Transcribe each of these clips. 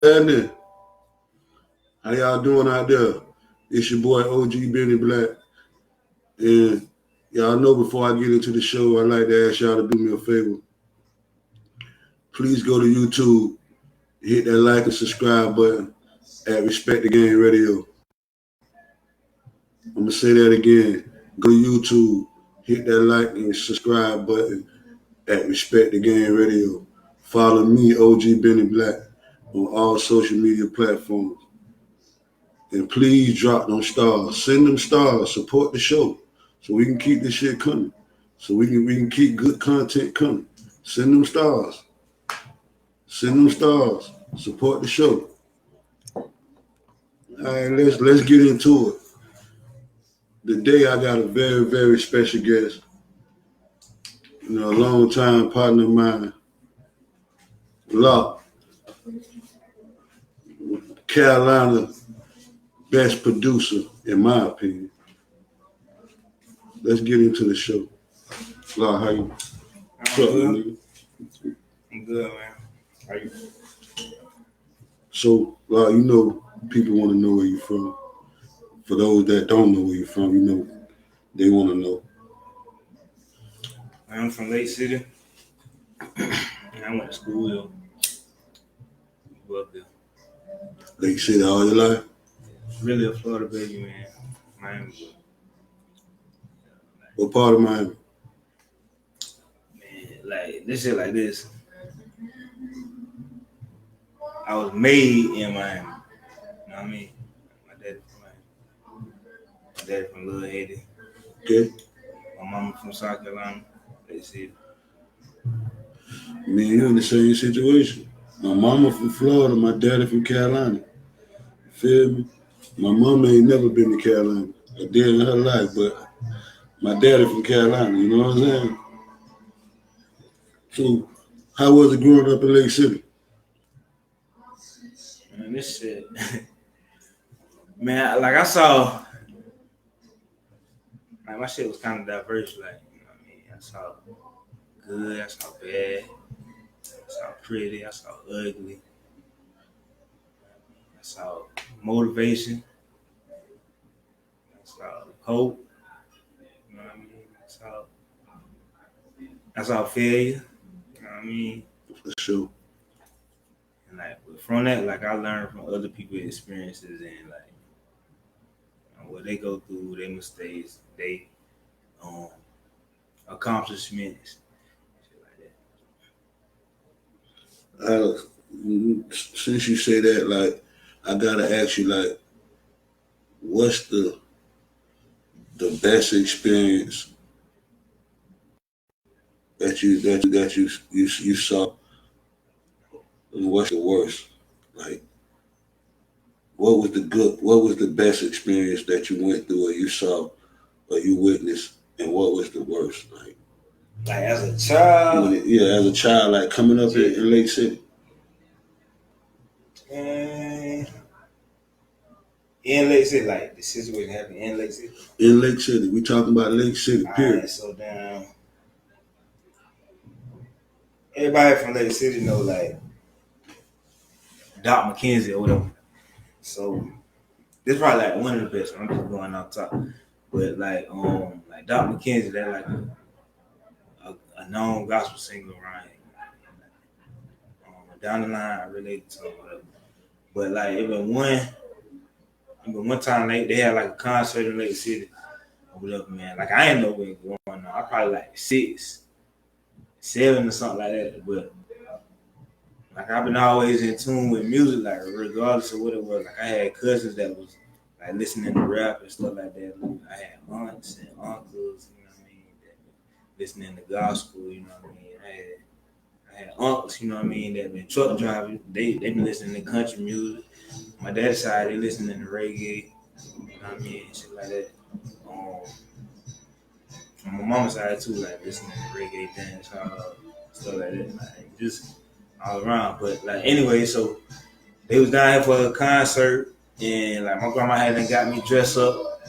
Hey, how y'all doing out there? It's your boy OG Benny Black. And y'all know before I get into the show, I'd like to ask y'all to do me a favor. Please go to YouTube, hit that like and subscribe button at Respect the Game Radio. I'm going to say that again. Go to YouTube, hit that like and subscribe button at Respect the Game Radio. Follow me, OG Benny Black, on all social media platforms. And please drop them stars. Send them stars. Support the show so we can keep this shit coming. So we can keep good content coming. Send them stars. Send them stars. Support the show. All right, let's get into it. Today I got a very, very special guest. A long time partner of mine, Loch, Carolina best producer, in my opinion. Let's get into the show. Loch, how you? What's up, nigga? I'm good, man. How you? So, people want to know where you're from. For those that don't know where you're from, they want to know. I'm from Lake City. I went to school here. Grew up there. Lake City all your life? Really a Florida baby, man. Miami. What part of Miami? Man, like this shit like this. I was made in Miami. You know what I mean? My daddy from Miami. My daddy from Little Haiti. Okay. My mama from South Carolina. Lake City. Me and you in the same situation. My mama from Florida, my daddy from Carolina. Feel me? My mama ain't never been to Carolina. I did in her life, but my daddy from Carolina, you know what I'm saying? So, how was it growing up in Lake City? Man, this shit. Man, like I saw, like my shit was kind of diverse. Like, you know what I mean? I saw good, I saw bad, I saw pretty, I saw ugly, I saw motivation, I saw hope. You know what I mean? I saw failure. You know what I mean? For sure. And like from that, like I learned from other people's experiences and like what they go through, their mistakes, they accomplishments, shit like that. Since you say that, like, I gotta ask you, like, what's the best experience that you saw, and what's the worst? Like, what was the best experience that you went through, or you saw, or you witnessed, and what was the worst? Like as a child, as a child, like coming up in Lake City. In Lake City, like the situation happened in Lake City. In Lake City, we talking about Lake City. Period. Right, so down. Everybody from Lake City know like Doc McKenzie or whatever. So this is probably like one of the best. I'm just going off top, but like Doc McKenzie, that like a known gospel singer around here. Down the line, I related to him, whatever. But like even one time they had like a concert in Lake City or whatever, man. Like I ain't know what was going on. I probably like 6, 7 or something like that. But like I've been always in tune with music, like regardless of what it was. Like I had cousins that was like listening to rap and stuff like that. Like, I had aunts and uncles, you know what I mean, that listening to gospel, you know what I mean. I had uncles, you know what I mean, that been truck driving. They been listening to country music. My dad's side, they listening to reggae, you know what I mean, shit like that. On my mama's side too, like listening to reggae, dance, stuff like that, like just all around. But like anyway, so they was down here for a concert, and like my grandma hadn't got me dressed up.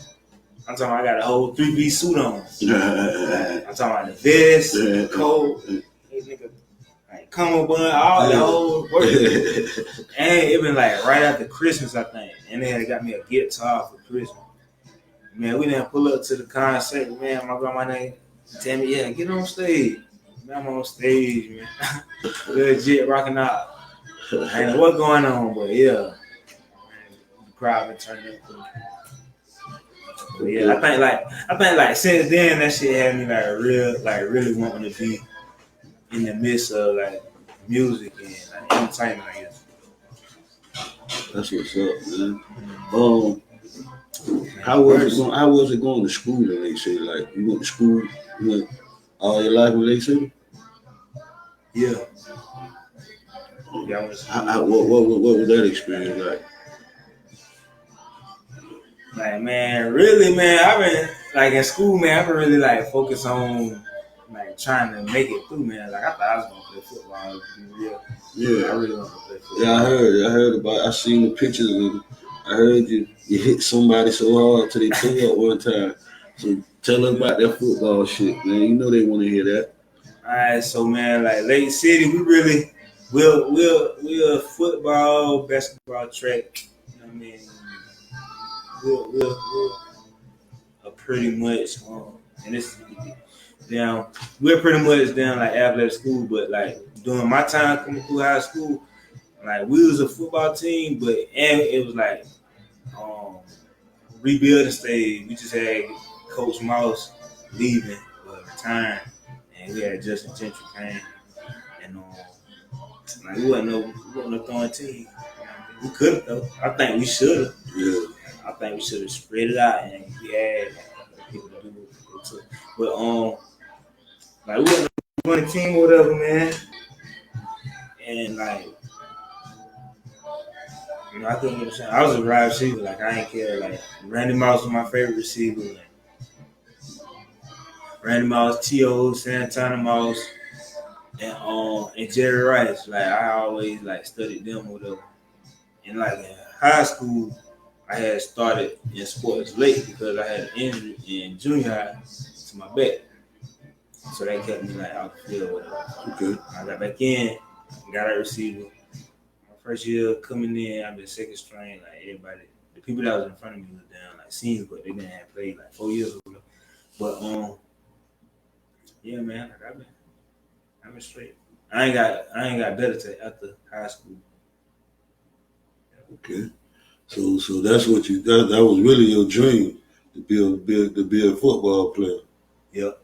I'm talking about I got a whole 3-piece suit on. Like, I'm talking about the vest, the coat. Hey, nigga, like come bun, all the whole work. And it been like right after Christmas, I think. And they had got me a guitar for Christmas. Man, we didn't pull up to the concert, man. My grandma name tell me, yeah, get on stage. Man, I'm on stage, man. Legit rocking out. I ain't know what's going on, but yeah. Man, the crowd been turning up. But yeah, I think like since then that shit had me really wanting to be in the midst of like music and like entertainment, I guess. That's what's up, man. How was it going to school in Lake City? Like you went to school, you went all your life in Lake City? Yeah. What was that experience like? Like man, really, man, I've been like in school, man. I've been really like focused on like trying to make it through, man. Like I thought I was gonna play football, to be real. Yeah, I really want to play football. Yeah, I heard about. I seen the pictures and I heard you hit somebody so hard till they threw up one time. So tell us about that football shit, man. You know they want to hear that. All right, so man, like Lake City, we're football, basketball, track. You know what I mean? We're pretty much and it's down. We're pretty much down like athletic school, but like during my time coming through high school, like we was a football team, but and it was like rebuilding stage. We just had Coach Mouse leaving or retiring, and we had Justin Gentry came, and like we wasn't no throwing team. We could have though. I think we should have. Yeah. I think we should have spread it out and we had people to do it. But like we wasn't running a team or whatever, man. And like you know, I couldn't understand. I was a wide receiver, like I ain't care. Like Randy Moss was my favorite receiver. Like, Randy Moss, T.O., Santana Moss, and Jerry Rice. Like I always like studied them or whatever. And like in high school, I had started in sports late because I had an injury in junior high to my back. So that kept me like out the field. Whatever. Okay. I got back in, got a receiver. My first year coming in, I've been second string. Like everybody, the people that was in front of me was down like seniors, but they didn't have played like 4 years ago. But yeah, man, like I've been straight. I ain't got better to after high school. Okay. So that's what that was really your dream to be a football player. Yep.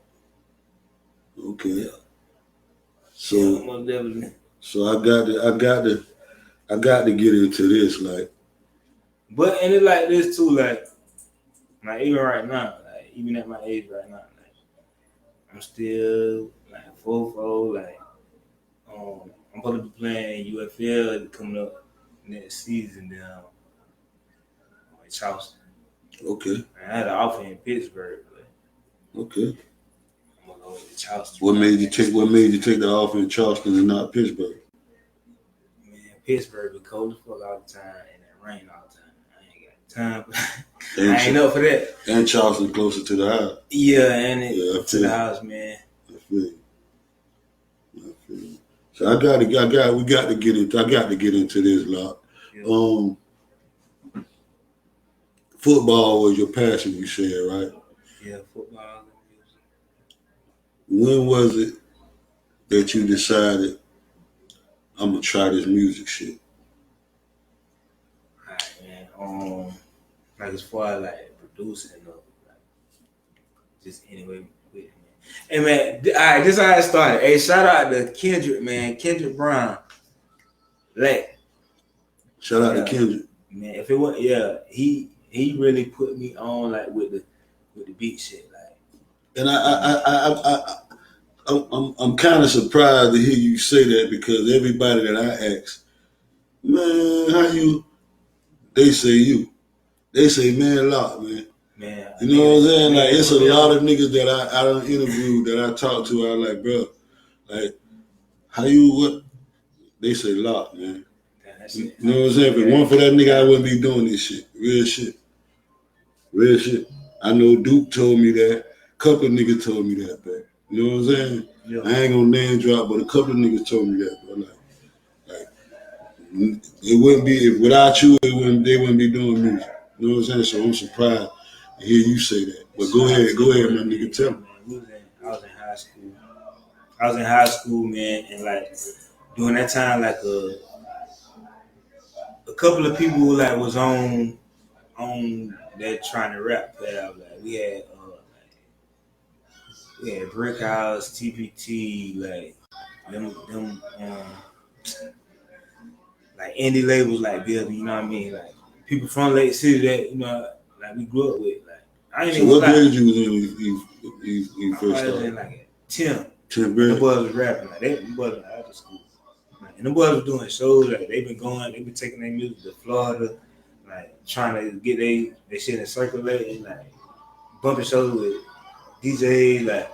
Okay. Yeah. So most definitely. So I got to get into this like. But and it's like this too, like even right now, like even at my age right now, like I'm still like full, like I'm supposed to be playing UFL coming up next season down in Charleston. Okay. I had an offer in Pittsburgh, but okay. I'm gonna go to Charleston. What made you take the offer in Charleston and not Pittsburgh? Man, Pittsburgh be cold as fuck all the time and it rain all the time. I ain't got time. I ain't up for that. And Charleston closer to the house. Yeah, and to the house, man. I feel you. So we got to get into this, Loch. Yeah. Football was your passion, you said, right? Yeah, football and music. When was it that you decided I'm gonna try this music shit? Alright, man. Like as far as like producing or like just anyway with it, man. Hey man, alright, this is how it started. Hey, shout out to Kendrick, man. Kendrick Brown. Like shout out to Kendrick. Man, if it was he really put me on like with the beat shit, like. And I'm kind of surprised to hear you say that because everybody that I ask, man, how you? They say, man, Loch, man. Man, you know what I'm saying? Like it's a lot of niggas that I don't interview that I talk to. I'm like, bro, like how you what? They say Loch, man. You know what I'm saying? If it weren't for that nigga, I wouldn't be doing this shit. Real shit. I know Duke told me that. A couple of niggas told me that, man. You know what I'm saying? Yeah. I ain't gonna name drop, but a couple of niggas told me that, bro. Like it wouldn't be if without you, they wouldn't be doing music. You know what I'm saying? So I'm surprised to hear you say that. But go ahead, my nigga, tell me. I was in high school. I was in high school, man, and like during that time, like a couple of people like was on that trying to rap. Like we had Brick House, TPT, like them like indie labels like Bill, you know what I mean? Like people from Lake City that, you know, like we grew up with. Like I ain't So even what gonna lie. grade you was in when you I first was started? in like 10th. 10th And grade? the boys was rapping. Like them boys was out of school. Like, and the boys was doing shows, like they been taking their music to Florida, like trying to get they shit in circulating, like bumping shows with DJs, like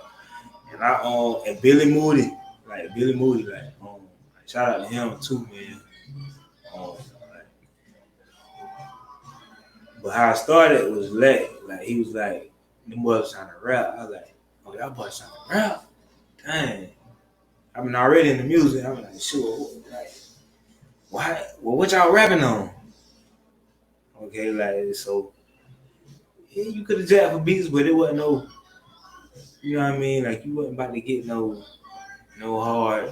and Billy Moody, like, shout out to him too, man. Like, but how I started was like he was like, them boys trying to rap. I was like, oh, y'all boys trying to rap? Dang. I've been already in the music. I'm like, sure, like, why? Well, what y'all rapping on? Okay, like, so, yeah, you could have jacked for beats, but it wasn't no, you know what I mean? Like, you wasn't about to get no hard,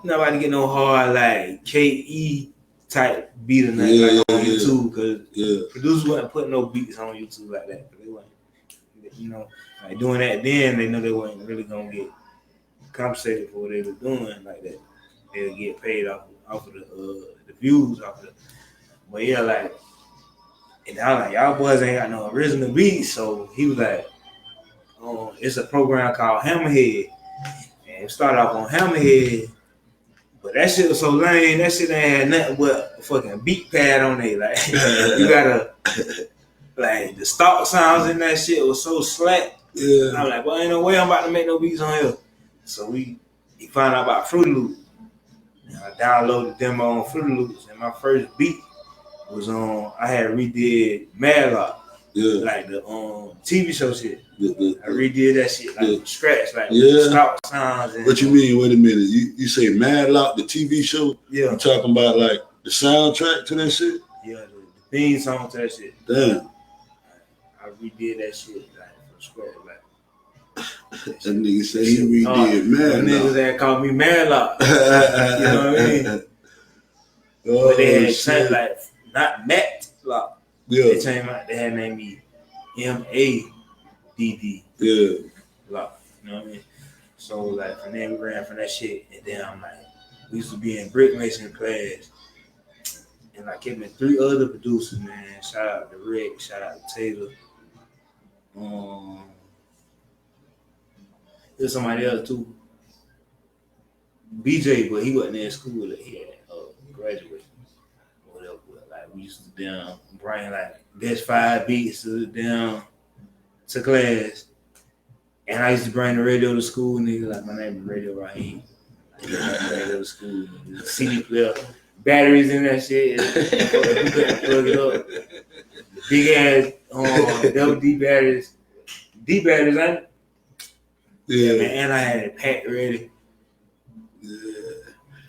not about to get no hard, like, KE type beat or nothing like on YouTube, because producers wasn't putting no beats on YouTube like that. They wasn't, you know, like doing that then, they know they weren't really going to get compensated for what they were doing like that. They'll get paid off of the views off of it. But yeah, like, and I was like, y'all boys ain't got no original beats. So he was like, oh, it's a program called Hammerhead. And it started off on Hammerhead. But that shit was so lame, that shit ain't had nothing but a fucking beat pad on it. Like, you gotta, like, the stock sounds in that shit was so slack. Yeah. I was like, well, ain't no way I'm about to make no beats on here. So he found out about Fruity Loops. I downloaded the demo on Fruity Loops, and my first beat was on. I had redid Madlock, like the TV show shit. I redid that shit like from scratch, like stop sounds. And, what you mean? Wait a minute. You say Madlock, the TV show? Yeah. You talking about like the soundtrack to that shit? Yeah, the theme song to that shit. Damn. I redid that shit like from scratch, like. That nigga said he redid Madlock. Niggas that called me Madlock. You know what I mean? But they had changed, like, not Matlock. Yeah. They changed they had named me MADD. Yeah. Loch. You know what I mean? So, like, from there we ran from that shit. And then I'm like, we used to be in brick mason class. And like, it been 3 other producers, man. Shout out to Rick. Shout out to Taylor. There's somebody else too. BJ, but he wasn't in school. He had graduated or whatever. Like we used to down bring like best 5 beats down to class, and I used to bring the radio to school. Nigga, like my name is Radio Raheem. I used to bring the radio to school. Nigga. CD player, batteries in that shit. You couldn't plug it up. The big ass double D batteries. D batteries, ain't. Yeah, man, and I had it packed ready. Yeah.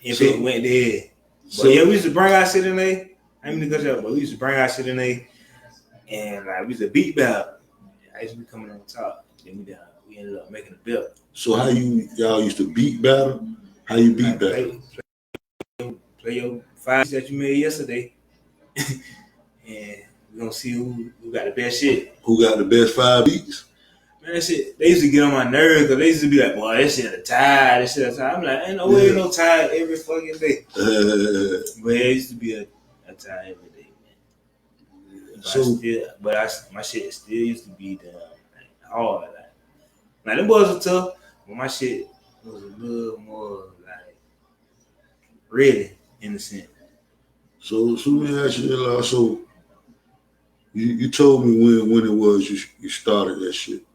If it went there. But yeah, we used to bring our shit in there. I mean, but we used to bring our shit in there. And like, we used to beat battle. I used to be coming on top. Then we ended up making a belt. So how y'all used to beat battle? How you beat battle? Play your 5 that you made yesterday. And we're going to see who got the best shit. Who got the best 5 beats? Man, that shit, they used to get on my nerves because they used to be like, boy, that shit a tie, that shit a tie. I'm like, ain't no way no tie every fucking day. But it used to be a tie every day, man. But my shit still used to be hard. Like, them boys were tough, but my shit was a little more, like, ready in a sense. So let me ask you, so you told me when it was you started that shit.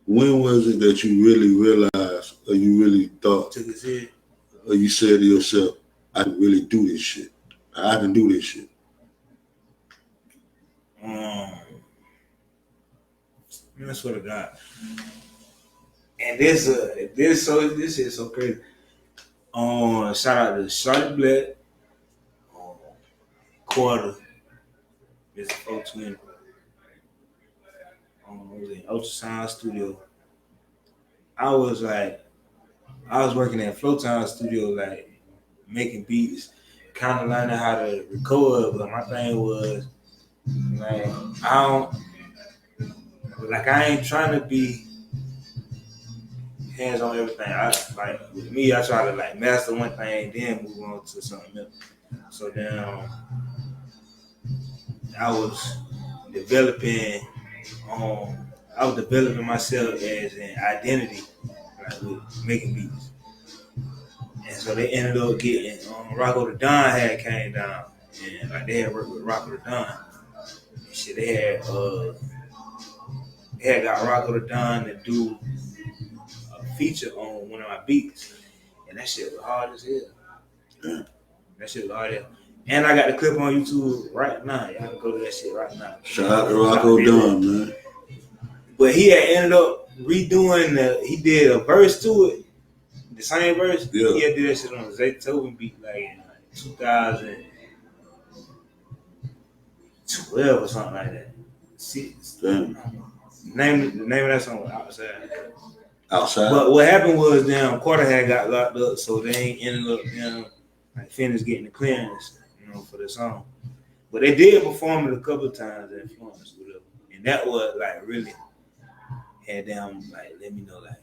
When was it that you really realized, or you really thought, took his head, or you said to yourself, I can really do this shit. I can do this shit. Man, I swear to God. And this is so crazy. Shout out to Charlotte Black, Quarter, Mr. 420. Was in Ultrasound Studio. I was working at Flowtown Studio, like making beats, kind of learning how to record. But my thing was like I ain't trying to be hands on everything. With me, I try to like master one thing, then move on to something else. So then I was developing I was developing myself as an identity, like with making beats. And so they ended up getting Rocco the Don had came down, and like they had worked with Rocco the Don. And shit, they had got Rocco the Don to do a feature on one of my beats, and that shit was hard as hell. Yeah. That shit was hard as hell. And I got the clip on YouTube right now. Y'all can go to that shit right now. Shout out to Rocco Dunn, man. But he had ended up redoing he did a verse to it. The same verse. Yeah. He had did that shit on a Zaytoven beat like in 2012 or something like that. Damn. The name of that song was Outside. Outside. But what happened was Quarter had got locked up, so they ain't ended up like finished getting the clearance, for the song. But they did perform it a couple of times in Florence, whatever. And that was like really had them like let me know like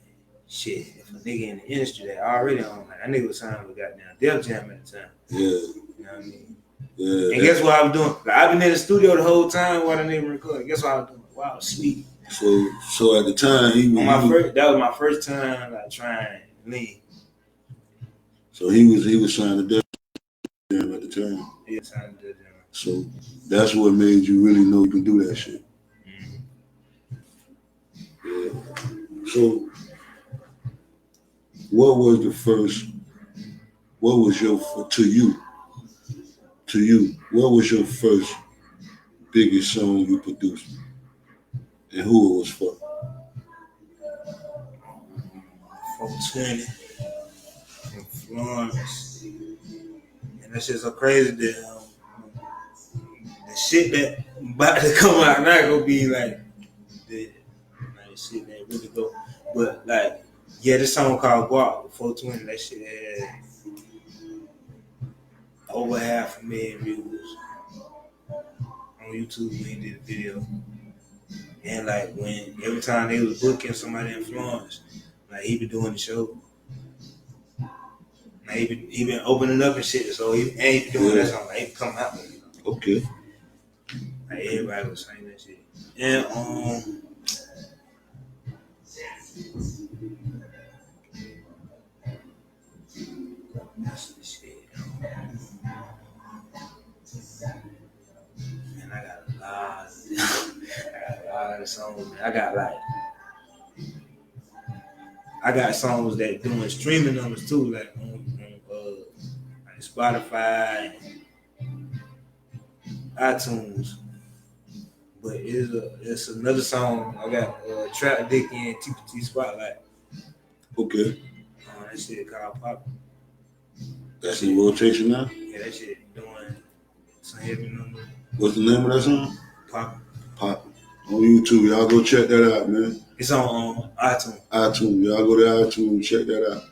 shit, if a nigga in the industry that already on like that nigga was signed with goddamn Def Jam at the time. Yeah. You know what I mean? Yeah. And guess what I was doing? Like I've been in the studio the whole time while the nigga recording. Guess what I was doing? Wow, sweet. So at the time that was my first time like trying lean. So he was signed to Def Jam at the time. Yeah, signed to Def Jam. So that's what made you really know you can do that shit. Mm-hmm. Yeah. So what was your first biggest song you produced? And who it was for? 420 in Florence. And that shit's so crazy that the shit that about to come out now gonna be like the shit that really go. But like, yeah, this song called Guap, 420, that shit had over 500,000 views on YouTube when he did the video. And like when every time they was booking somebody in Florence, like he been doing the show. Like he been opening up and shit, so he ain't doing that song. Like he come out. Okay. Like everybody was saying that shit. And that's the shit. Man, I got a lot of songs. Man. I got songs that doing streaming numbers too, like on like Spotify and iTunes. But it's another song I got Trap Dickie and TPT Spotlight. Okay. That shit called Pop. That's in rotation now? Yeah, that shit doing some heavy numbers. What's the name of that song? Pop. On YouTube. Y'all go check that out, man. It's on iTunes. Y'all go to iTunes, check that out.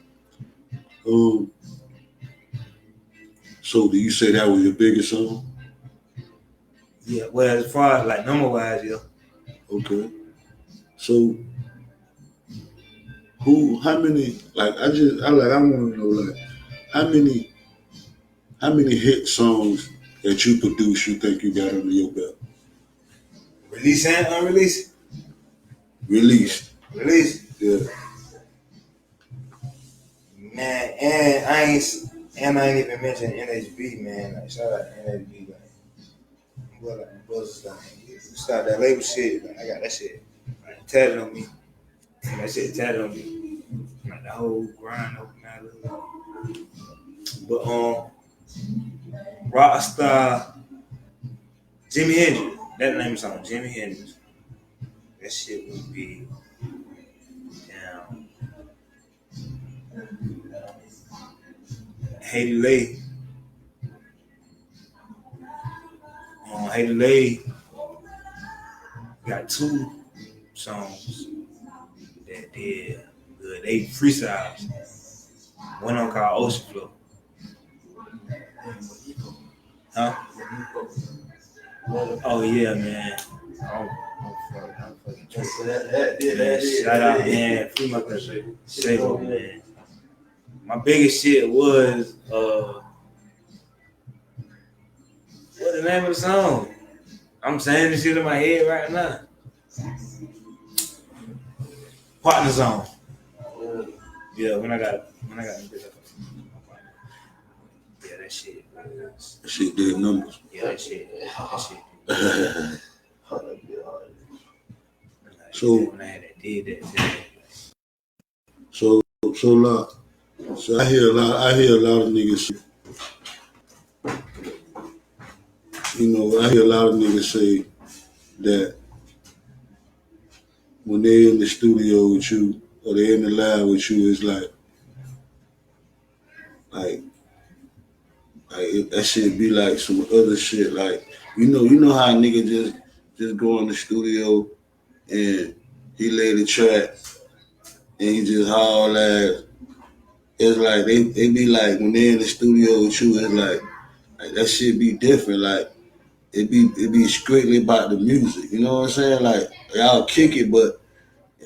So do you say that was your biggest song? Yeah, well, as far as like number wise, yeah. Okay. So how many, like I want to know, like how many hit songs that you produce you think you got under your belt? Release and unreleased? Released. Yeah. Man, and I ain't even mentioned NHB, man. Like shout out to NHB, like brothers, like start that label shit. Like I got that shit like tatted on me. That shit tatted on me. Like the whole grind over now. But Rockstar, Jimi Hendrix. That name is on Jimi Hendrix. that shit would be damn. Haiti Lay. Haiti Lay got 2 songs that did good. They freestyles. One on called Ocean Flow. Huh? Oh yeah, man. I'm fucking tripping. Man, shout out, man. Free my country. Sego, man. My biggest shit was what the name of the song? I'm saying this shit in my head right now. Partner Zone. Yeah, when I got this up. Yeah, that shit. That shit did numbers. Yeah, that shit. So when I had that did that. so Loch. So I hear a lot of niggas say, I hear a lot of niggas say that when they're in the studio with you or they're in the lab with you, it's like that shit be like some other shit. Like you know how a nigga just go in the studio and he lay the track and he just haul ass. It's like they be like when they in the studio with you, it's like that shit be different. Like it be strictly about the music. You know what I'm saying? Like y'all kick it, but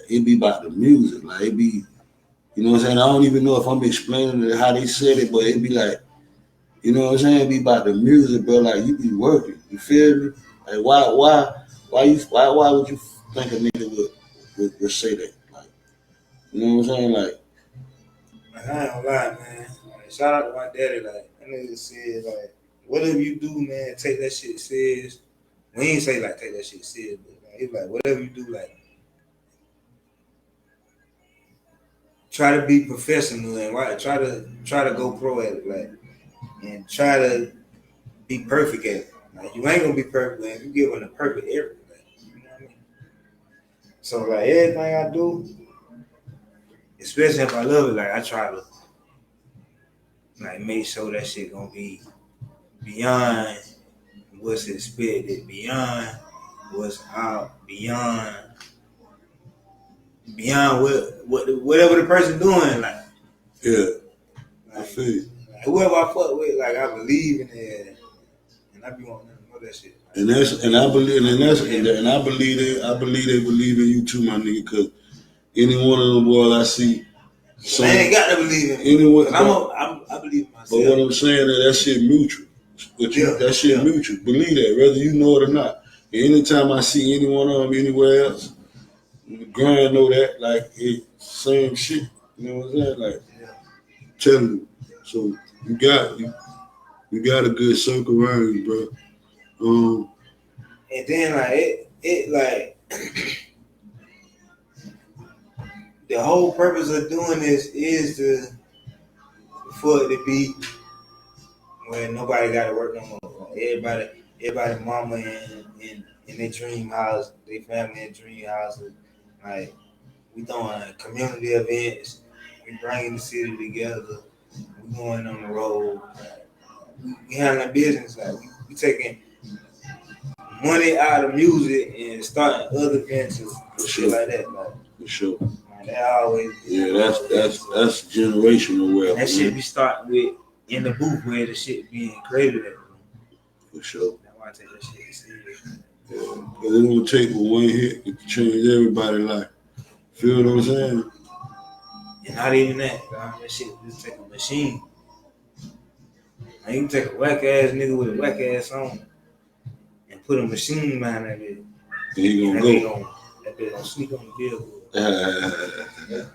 it be about the music. Like it be, you know what I'm saying? I don't even know if I'm explaining it how they said it, but it be like, you know what I'm saying? It be about the music, bro. Like you be working. You feel me? Like why would you think a nigga would say that? Like, you know what I'm saying? Like I ain't gonna lie, man. Like, shout out to my daddy. Like, that nigga said, like, whatever you do, man, take that shit serious. We ain't say like take that shit serious, but like, he's like, whatever you do, like, try to be professional and try to go pro at it, like, and try to be perfect at it. Like, you ain't gonna be perfect, man. You give them the perfect everything. You know what I mean? So like everything I do, especially if I love it, like I try to like make sure that shit gonna be beyond what's expected, beyond what's out, beyond whatever the person doing, like yeah, I like, feel you. like whoever I fuck with, like I believe in it, and I be wanting them to know that shit. Like, I believe they believe in you too, my nigga. Cause any one of them boys I see, I ain't got to believe in it. anyone, I believe in myself. but what I'm saying is that shit mutual. That shit mutual. Believe that, whether you know it or not. And anytime I see any one of them anywhere else, the grind know that, like, same shit. You know what I'm saying? Like, telling you. So you got a good circle around you, bro. And then like it like the whole purpose of doing this is for it to be where nobody got to work no more. Everybody mama in their dream house, their family in dream houses. Like we doing community events, we bringing the city together, we going on the road, we handling business. Like we taking money out of music and starting other ventures, shit like that. Like, for sure. Man, that always that's generational wealth. And that shit be starting with in the booth where the shit being created at. For sure. That's why I take that shit serious. Because it don't take but one hit to change everybody's life. Feel what I'm saying? And not even that, God, that shit just take a machine. Now you can take a whack ass nigga with a whack ass song and put a machine behind that bitch. And he gonna go. That bitch gonna sneak on the billboard.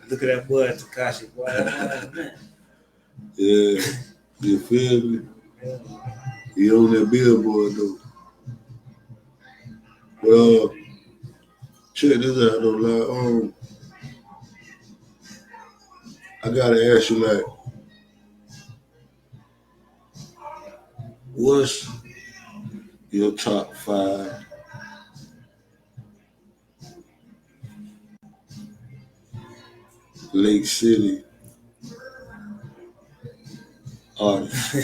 Look at that boy Takashi, boy. That man. Yeah, you feel me? Yeah. He on that billboard though. But check this out though, like I gotta ask you, like, what's your top 5 Lake City artist.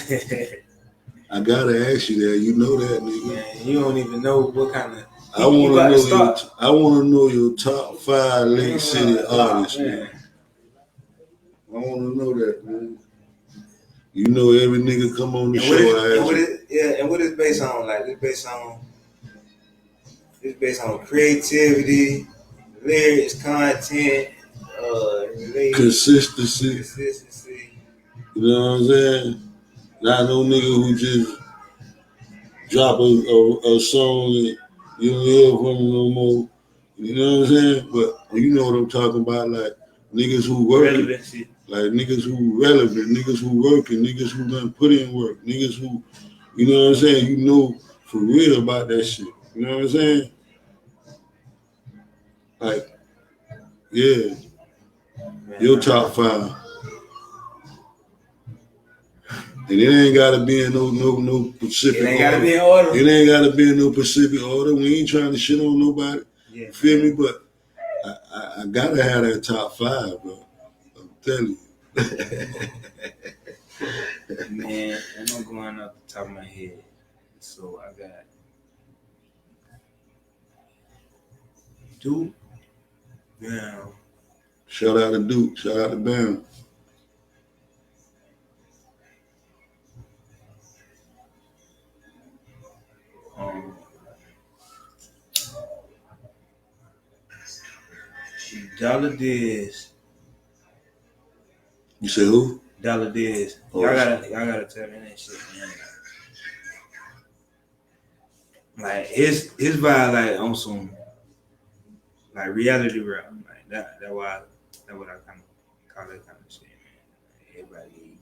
I gotta ask you that. You know that, nigga. Man, you don't even know what kind of. I want to know your top 5 Lake City artists, man. I want to know that, man. You know every nigga come on the show. And what is based on? Like it's based on creativity, lyrics, content, consistency. You know what I'm saying? Not no nigga who just drop a song and you don't hear from him no more. You know what I'm saying? But you know what I'm talking about, like niggas who working. Relevancy. Like niggas who relevant, niggas who working, niggas who done put in work, niggas who, you know what I'm saying, you know for real about that shit. You know what I'm saying? Like, yeah. Man, your top 5. And it ain't gotta be in no Pacific order. It ain't gotta be in order. It ain't gotta be in no Pacific order. We ain't trying to shit on nobody. Yeah. You feel me? But I gotta have that top 5, bro. I'm telling you. Man, I'm not going off the top of my head. So I got Duke. Bam. Shout out to Duke. Shout out to Bam. Dollar Diz. You say who? Dollar Diz. Oh, y'all gotta tell me that shit, man. Like his vibe like on some like reality rap. Like that what I kind of call that kind of shit, man. Everybody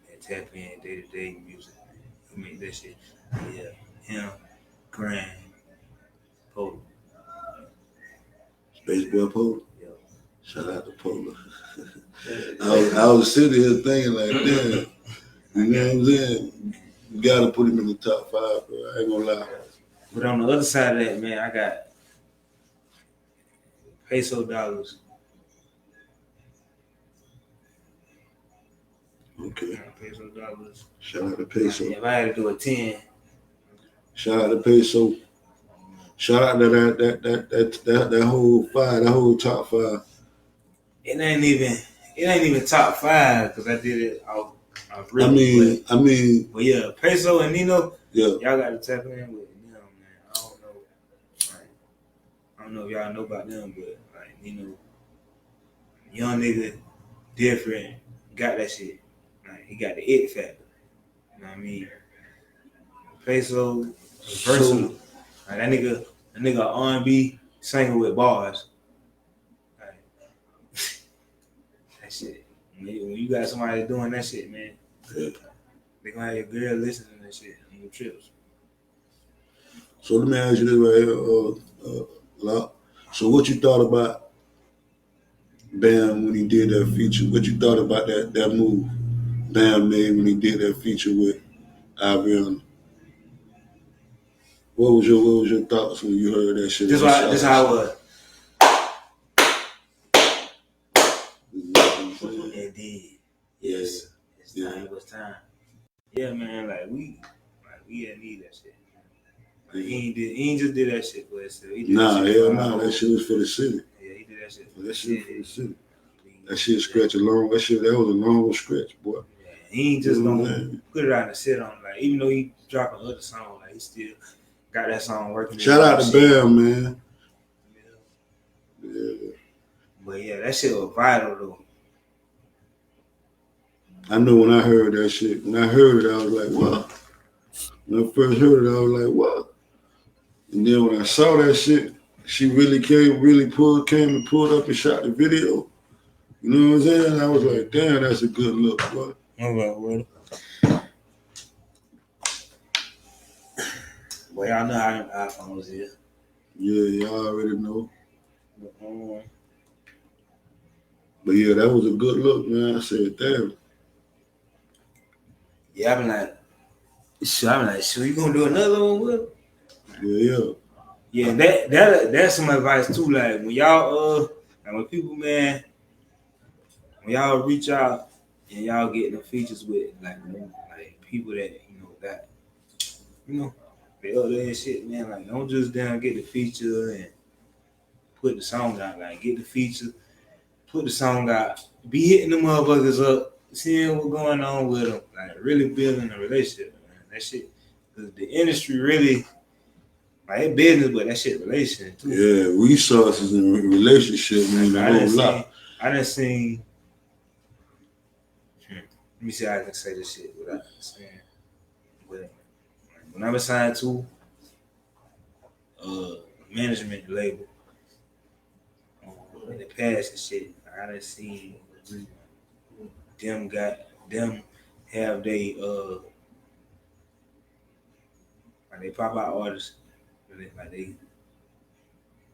that tap in day-to-day music. He make that shit. Yeah. Him, Grand, Polo. Space Boy Polo? Yeah. Shout out to Polo. I was sitting here thinking like, damn, you know what I'm saying? You gotta put him in the top 5, bro. I ain't gonna lie. But on the other side of that, man, I got peso dollars. Okay. Peso dollars. Shout out to Peso. If I had to do a 10. Shout out to Peso. Shout out to that whole 5, that whole top 5. It ain't even top 5 because I did it off really. I mean. But yeah, Peso and Nino. Yeah. Y'all got to tap in with them, man. I don't know. Like, I don't know if y'all know about them, but like Nino, young nigga, different, got that shit. Like he got the it factor. You know what I mean? Peso, versatile. Like that nigga R&B singer with bars. Like, that shit. When you got somebody doing that shit, man, they gonna have your girl listening to that shit on your trips. So let me ask you this right here, Loch. So what you thought about Bam when he did that feature? What you thought about that move Bam made when he did that feature with Aviana? What was your thoughts when you heard that shit? This how it was. It did. Yes. It was time. Yeah, man. Like we didn't need that shit. Like, he ain't just did that shit for himself. That shit was for the city. Yeah, he did that shit for the city. That shit stretch along. That was a long stretch, boy. Yeah, he ain't just gonna put it out and sit on. Like even though he dropping other songs, like he still got that song working. Shout out to Bam, man. Yeah. But yeah, that shit was vital though. I know when I heard that shit, when I heard it, I was like, what? When I first heard it, I was like, what? And then when I saw that shit, she really came and pulled up and shot the video. You know what I'm saying? I was like, damn, that's a good look, boy. All right, well. Well, y'all know how them iPhones is. Yeah, y'all already know. But yeah, that was a good look, man. I said, damn. Yeah, I'm like, so you gonna do another one with him? Yeah. Yeah, that's some advice too. Like when y'all And when people, man, when y'all reach out and y'all get the features with like people that they up there and shit, man. Like don't just down get the feature and put the song out. Like get the feature, put the song out, be hitting the motherfuckers up, seeing what's going on with them, like really building a relationship, man. That shit, cause the industry really like it business, but that shit relationship too. Yeah, resources and relationship mean a whole lot. I done seen. Let me see how I can say this shit without saying. But when I was signed to management label in the past and shit, I done seen them have they pop out artists, like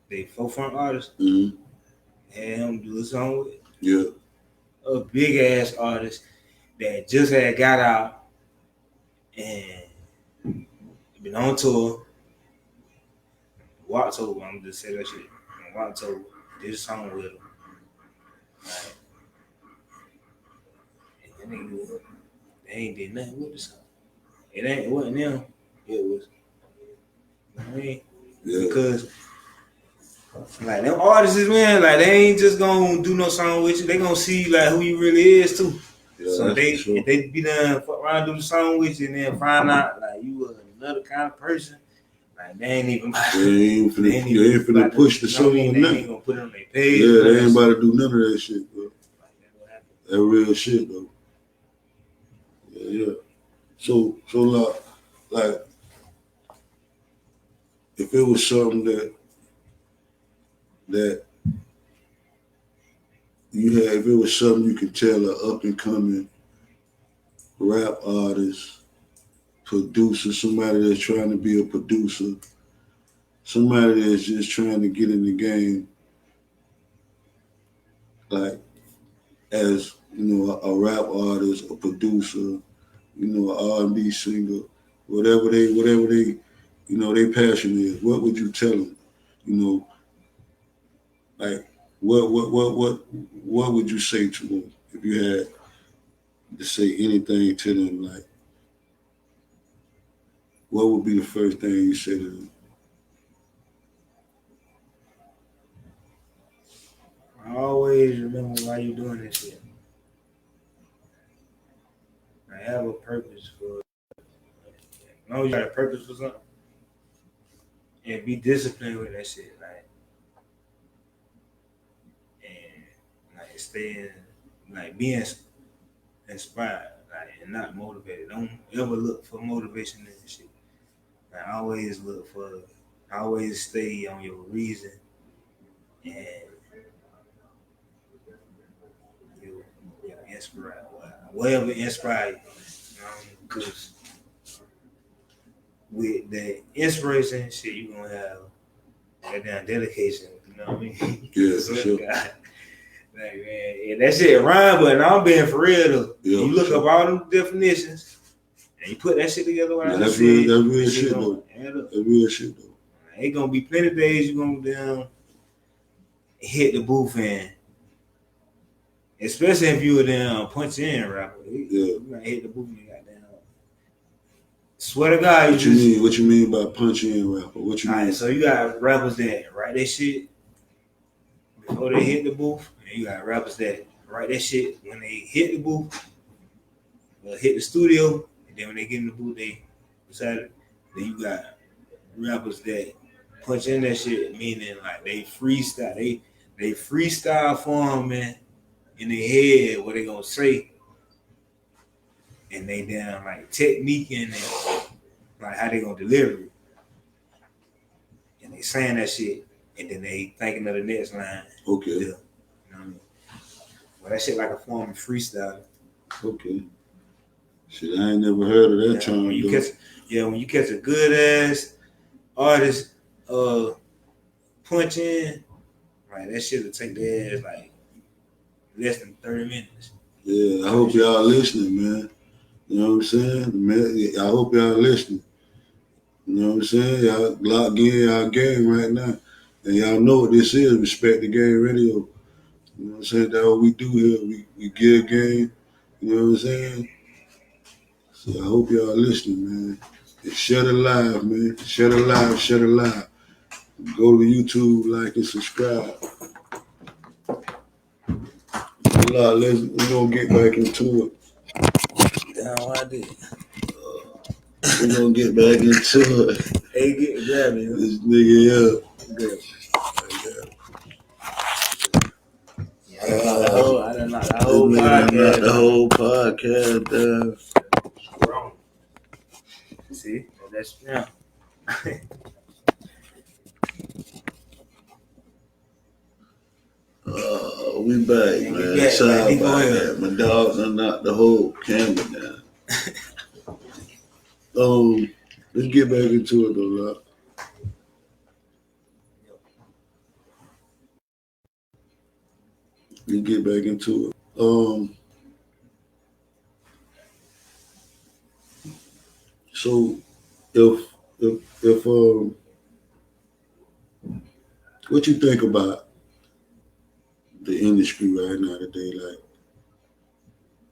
they forefront artists, Mm-hmm. had him do a song with Yeah. a big ass artist that just had got out and been on tour. Walked over, I'm just say that shit. Walked over, did a song with him. Right. And that nigga, they ain't did nothing with the song. It wasn't them. It was, you know what I mean? Yeah. Because like them artists, man, like they ain't just gonna do no song with you. They gonna see like who you really is too. Yeah, So sure. if they be done fuck around do the song with you and then find out like you were another kind of person, like they ain't even finna push the song. They ain't gonna put it on their page. Yeah, they ain't about to do none of that shit, bro. That real shit though. Yeah. So like if it was something that you had, if it was something you could tell an up and coming rap artist, producer, somebody that's trying to be a producer, somebody that's just trying to get in the game, like as a rap artist, a producer, an R&B singer, whatever they, their passion is. What would you tell them? Like what would you say to them if you had to say anything to them? Like, what would be the first thing you say to them? I always remember why you doing this shit. I have a purpose for it. As long as you got a purpose for something, and be disciplined with that shit, like, and like staying, like being inspired, like, and not motivated. Don't ever look for motivation in this shit. Like, I always stay on your reason and your inspire, whatever inspire you. Because with the inspiration shit, you gonna have that damn dedication. You know what I mean? Yeah, for sure. Like, man, yeah, that shit rhyme, but I'm being for real though. Yeah, you look up all them definitions and you put that shit together. That's real shit though. That's real shit though. Ain't gonna be plenty of days you gonna down hit the booth and especially if you were down punch in rapper. You might hit the booth and you got down. Swear to God, what you mean by punch in rapper? What you mean? Right, so you got rappers that write that shit before they hit the booth, and you got rappers that write that shit when they hit the booth, hit the studio, and then when they get in the booth, they decide it. Then you got rappers that punch in that shit, meaning like they freestyle, they freestyle form, man, in their head what they gonna say, and they down like technique and like how they gonna deliver it, and they saying that shit, and then they thinking of the next line. Okay. Yeah. You know what I mean? Well, that shit like a form of freestyle. Okay. Shit, I ain't never heard of that term. When you catch a good ass artist punch in, right, that shit will take their ass like less than 30 minutes. Yeah, I hope y'all listening, man. You know what I'm saying? I hope y'all listening. You know what I'm saying? Y'all lock in y'all game right now. And y'all know what this is, Respect the Game Radio. You know what I'm saying? That's what we do here. We give game. You know what I'm saying? So I hope y'all listening, man. And share the live, man. Share the live, share the live. Go to YouTube, like and subscribe. We're gonna get back into it. Damn, I did. We're gonna get back into it. Hey, grab me. This nigga, Good. Yeah, I done knocked the whole this nigga done knocked podcast. the whole podcast down. Wrong. See, that's yeah. We back, And man. we back, Sorry man. about that. My dog done knocked the whole camera down. Let's get back into it though, Loch. Let's get back into it. So if what you think about the industry right now today, like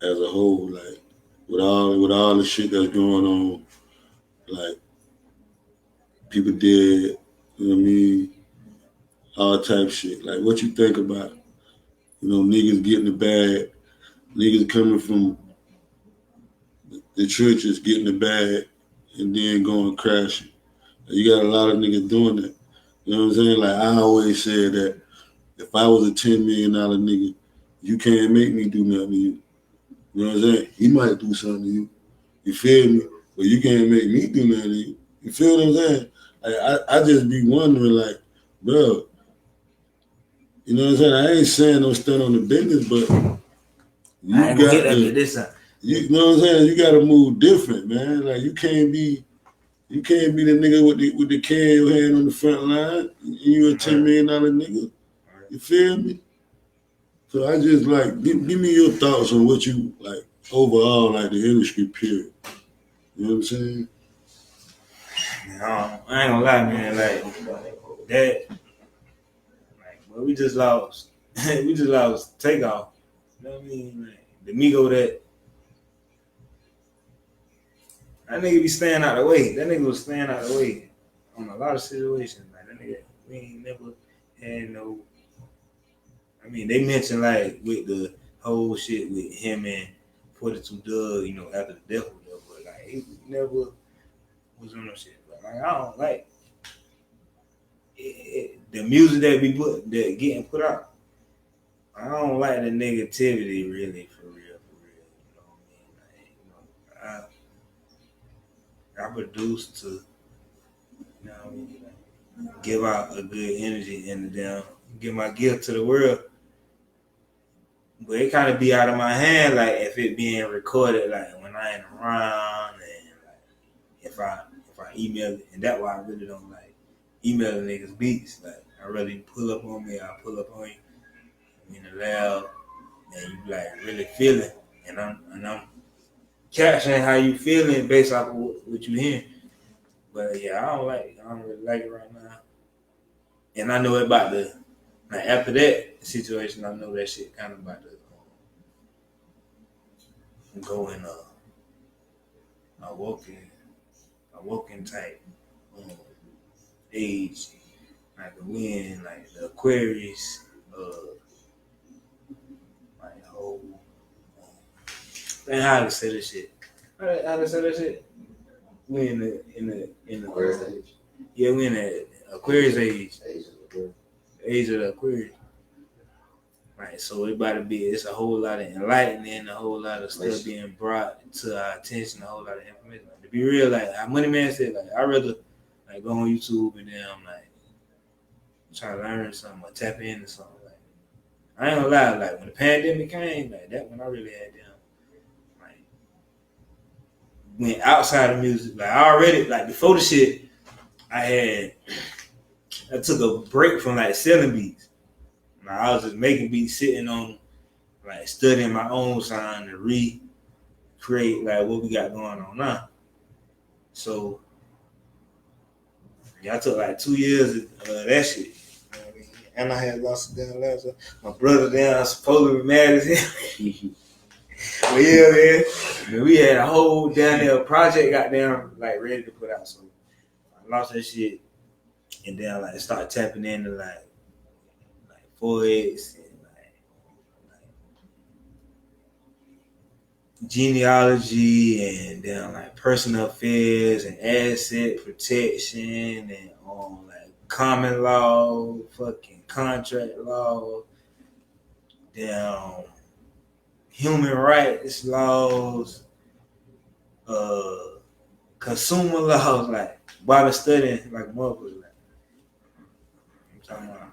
as a whole, like with all the shit that's going on, like people dead, you know what I mean, all type shit. Like what you think about, niggas getting the bag, niggas coming from the churches getting the bag and then going crashing. You got a lot of niggas doing that. You know what I'm saying? Like I always said that if I was a $10 million nigga, you can't make me do nothing to you. You know what I'm saying? He might do something to you. You feel me? But you can't make me do nothing to you. You feel what I'm saying? Like, I just be wondering, like, bro, you know what I'm saying? I ain't saying don't stand on the business, but I ain't gonna hit that bit this time. You know what I'm saying? You gotta move different, man. Like you can't be the nigga with the can in your hand on the front line. You a $10 million nigga. You feel me? So I just like give me your thoughts on what you like overall, like the industry period. You know what I'm saying? No, I ain't gonna lie, man. Like that, like, well, we just lost. We just lost Takeoff. You know what I mean? Like, the Migo that nigga be staying out of the way. That nigga was staying out of the way on a lot of situations. Like that nigga, we ain't never had no. I mean, they mentioned like with the whole shit with him and 42 Doug, after the death of them, but like he never was on no shit. But like I don't like the music that getting put out. I don't like the negativity really for real. You know what I mean? Like, I produce to, what I mean, like, give out a good energy and then give my gift to the world. But it kind of be out of my hand, like if it being recorded, like when I ain't around, and like if I email it, and that's why I really don't like emailing niggas beats. Like I really pull up on me, I pull up on you in the lab, and you like really feeling, and I'm capturing how you feeling based off of what you hearing. But yeah, I don't really like it right now. And I know about like after that situation, I know that shit kind of about to go in a woken type age, like the wind, like the Aquarius, like whole. Man, how to say this shit? How to say that shit? We in the Aquarius age. Yeah, we in the Aquarius age. Age of the Aquarius. Right, so it's a whole lot of enlightening, a whole lot of stuff being brought to our attention, a whole lot of information. Like, to be real, like how Money Man said, like I'd rather like go on YouTube and then I'm like try to learn something or tap into something. Like I ain't gonna lie, like when the pandemic came, like that when I really had them like went outside of music. Like I already like before the shit I took a break from like selling beats. Like, I was just making beats, sitting on them, like studying my own sound to recreate like what we got going on now. So yeah, I took like 2 years of that shit. You know what I mean? and I had lost it down last time. My brother down supposed to be mad as hell. But yeah, man, we had a whole down there project got down like ready to put out. So I lost that shit, and then like start tapping into like Forex and genealogy and then like personal affairs and asset protection and like common law, fucking contract law, then human rights laws, consumer laws. Like, boy, I've been studying like motherfuckers. Like, I'm talking about,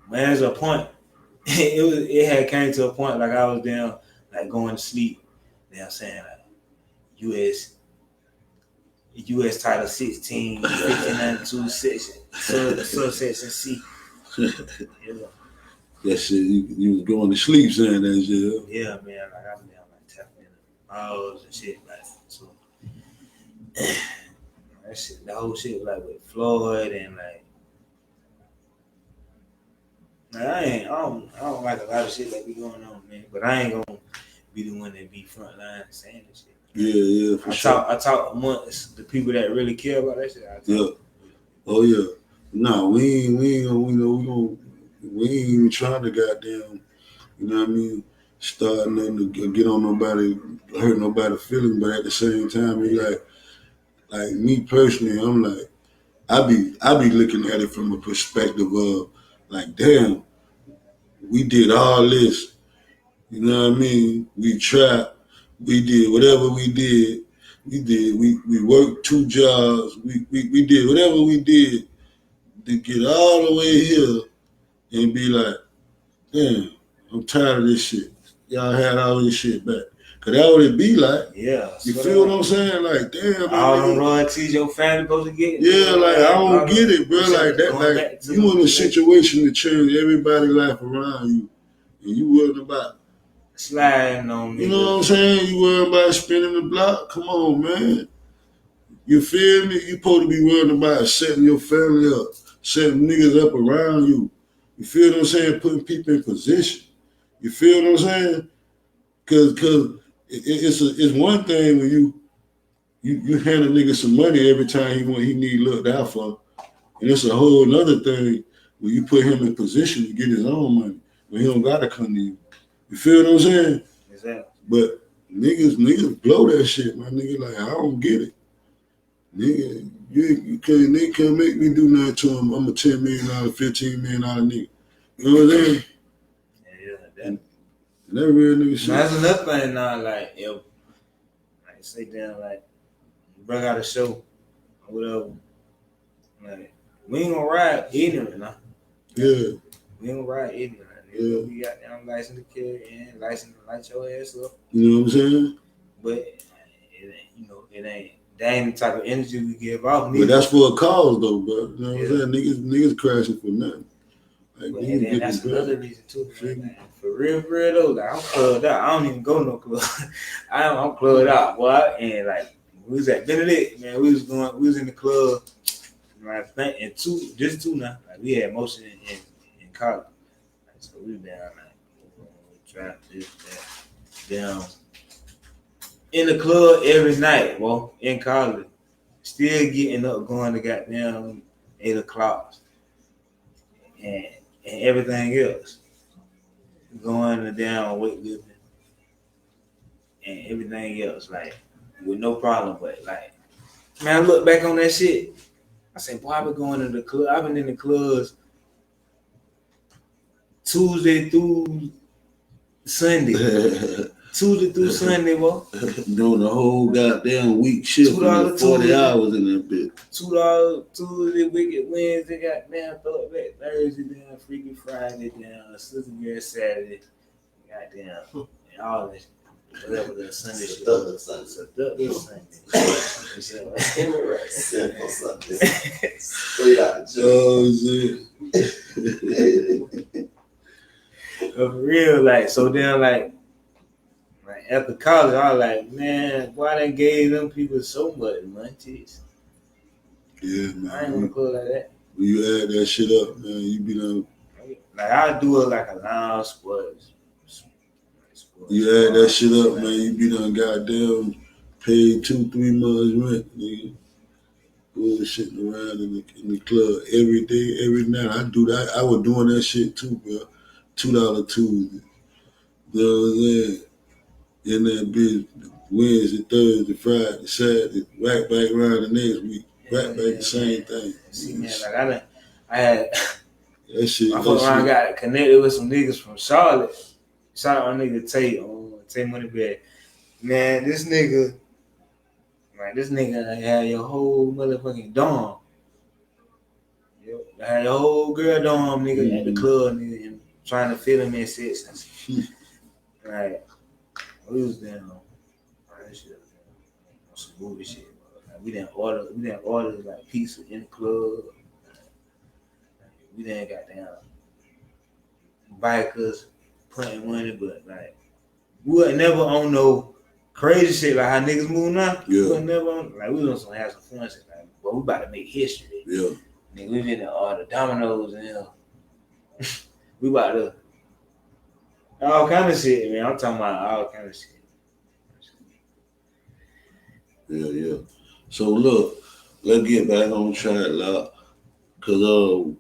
man, there's a point. It had came to a point like I was down, like going to sleep. I'm saying like U.S. Title 16, 1592 section, subsection C. Yeah. That shit, you was going to sleep saying that shit. Yeah, man. Like I'm down like tapping in balls and shit like so. That shit, the whole shit like with Floyd and like I don't like a lot of shit that be going on, man. But I ain't gonna be the one that be front line saying this shit. Yeah, for sure. I talk amongst the people that really care about that shit. Yeah. Oh yeah. No, we ain't even trying to goddamn, you know what I mean, start nothing to get on nobody, hurt nobody's feelings, but at the same time, it's like me personally, I'm like, I be looking at it from a perspective of like, damn, we did all this, you know what I mean? We tried, we did whatever we did. We worked 2 jobs. We did whatever we did to get all the way here and be like, damn, I'm tired of this shit. Y'all had all this shit back. Cause that would it be like. Yeah. You feel what I'm saying? Like, damn. All them royalties your family supposed to get. Yeah, like I don't get it, bro. Like that, like you in a situation to change everybody's life around you, and you worried about sliding on me. You know what I'm saying? You worried about spinning the block? Come on, man. You feel me? You supposed to be worried about setting your family up, setting niggas up around you. You feel what I'm saying? Putting people in position. You feel what I'm saying? Cause it's one thing when you hand a nigga some money every time he need looked out for, and it's a whole other thing when you put him in position to get his own money when he don't gotta come to you. You feel what I'm saying? Exactly. But niggas blow that shit, my nigga. Like I don't get it, nigga. You can't make me do nothing to him. I'm a $10 million, $15 million nigga. You know what I'm saying? Yeah, that real nigga shit. That's another thing now. Like if sit down, like bring out a show or whatever. Like we ain't gonna ride ignorant now. Yeah. We ain't gonna ride ignorant. Yeah. We got down license to carry and license to light your ass up. You know what I'm saying? But it ain't that ain't the type of energy we give off. But that's for a cause though, bro. You know what I'm saying? Niggas crashing for nothing. Like, but, and then that's another reason too. Man. For real though, like I'm clubbed out. I don't even go no club. I'm clubbed out, boy. And like we was at Benedict, man. We was in the club. Like and just two now. Like we had motion in college. Like, so we down like trap this that down in the club every night, boy. In college, still getting up, going to goddamn 8 o'clock, and everything else, going to down weightlifting and everything else, like with no problem. But like, man, I look back on that shit. I say, boy, I've been going to the club. I've been in the clubs Tuesday through Sunday. Tuesday through Sunday, boy. Doing the whole goddamn week shift. $40 hours in that bitch. $2 Tuesday, Wicked Wednesday, goddamn Throwback Thursday, damn Freaky Friday, damn Sister Girl Saturday, goddamn, and all this. Whatever the Sunday shit. Seductive Sunday. Simple Sunday. Straight out of jail. Oh shit. For real, like, so then like after college, I was like, man, why they gave them people so much money? Yeah, man. I ain't gonna call like that. When you add that shit up, man, you be done. Like I do it like a lounge sports. You add that shit up, man. You be done goddamn paid 2-3 months rent, nigga. Bullshitting around in the club every day, every night. I do that. I was doing that shit too, bro. $2 Tuesday. You know what I'm saying? In that bitch, Wednesday, Thursday, Friday, Saturday, right back around the next week. Right back the same thing. See, man, like I had that shit. I fuck around, got connected with some niggas from Charlotte. Shout out my nigga Tay Money Bag. Man, this nigga had your whole motherfucking dorm. I had your whole girl dorm, nigga, at the club, nigga, and trying to fit them in sessions. Like, we was down on some movie shit. Like, we didn't order like pizza in the club. We didn't got down bikers putting money, but like we wasn't never on no crazy shit like how niggas move now. Yeah. We wasn't never on, like we was gonna have some fun shit like, but we about to make history. Yeah. Nigga, we been in all the dominoes and we about to all kind of shit, man. I'm talking about all kind of shit. Yeah. So look, let's get back on track, Loch. Cause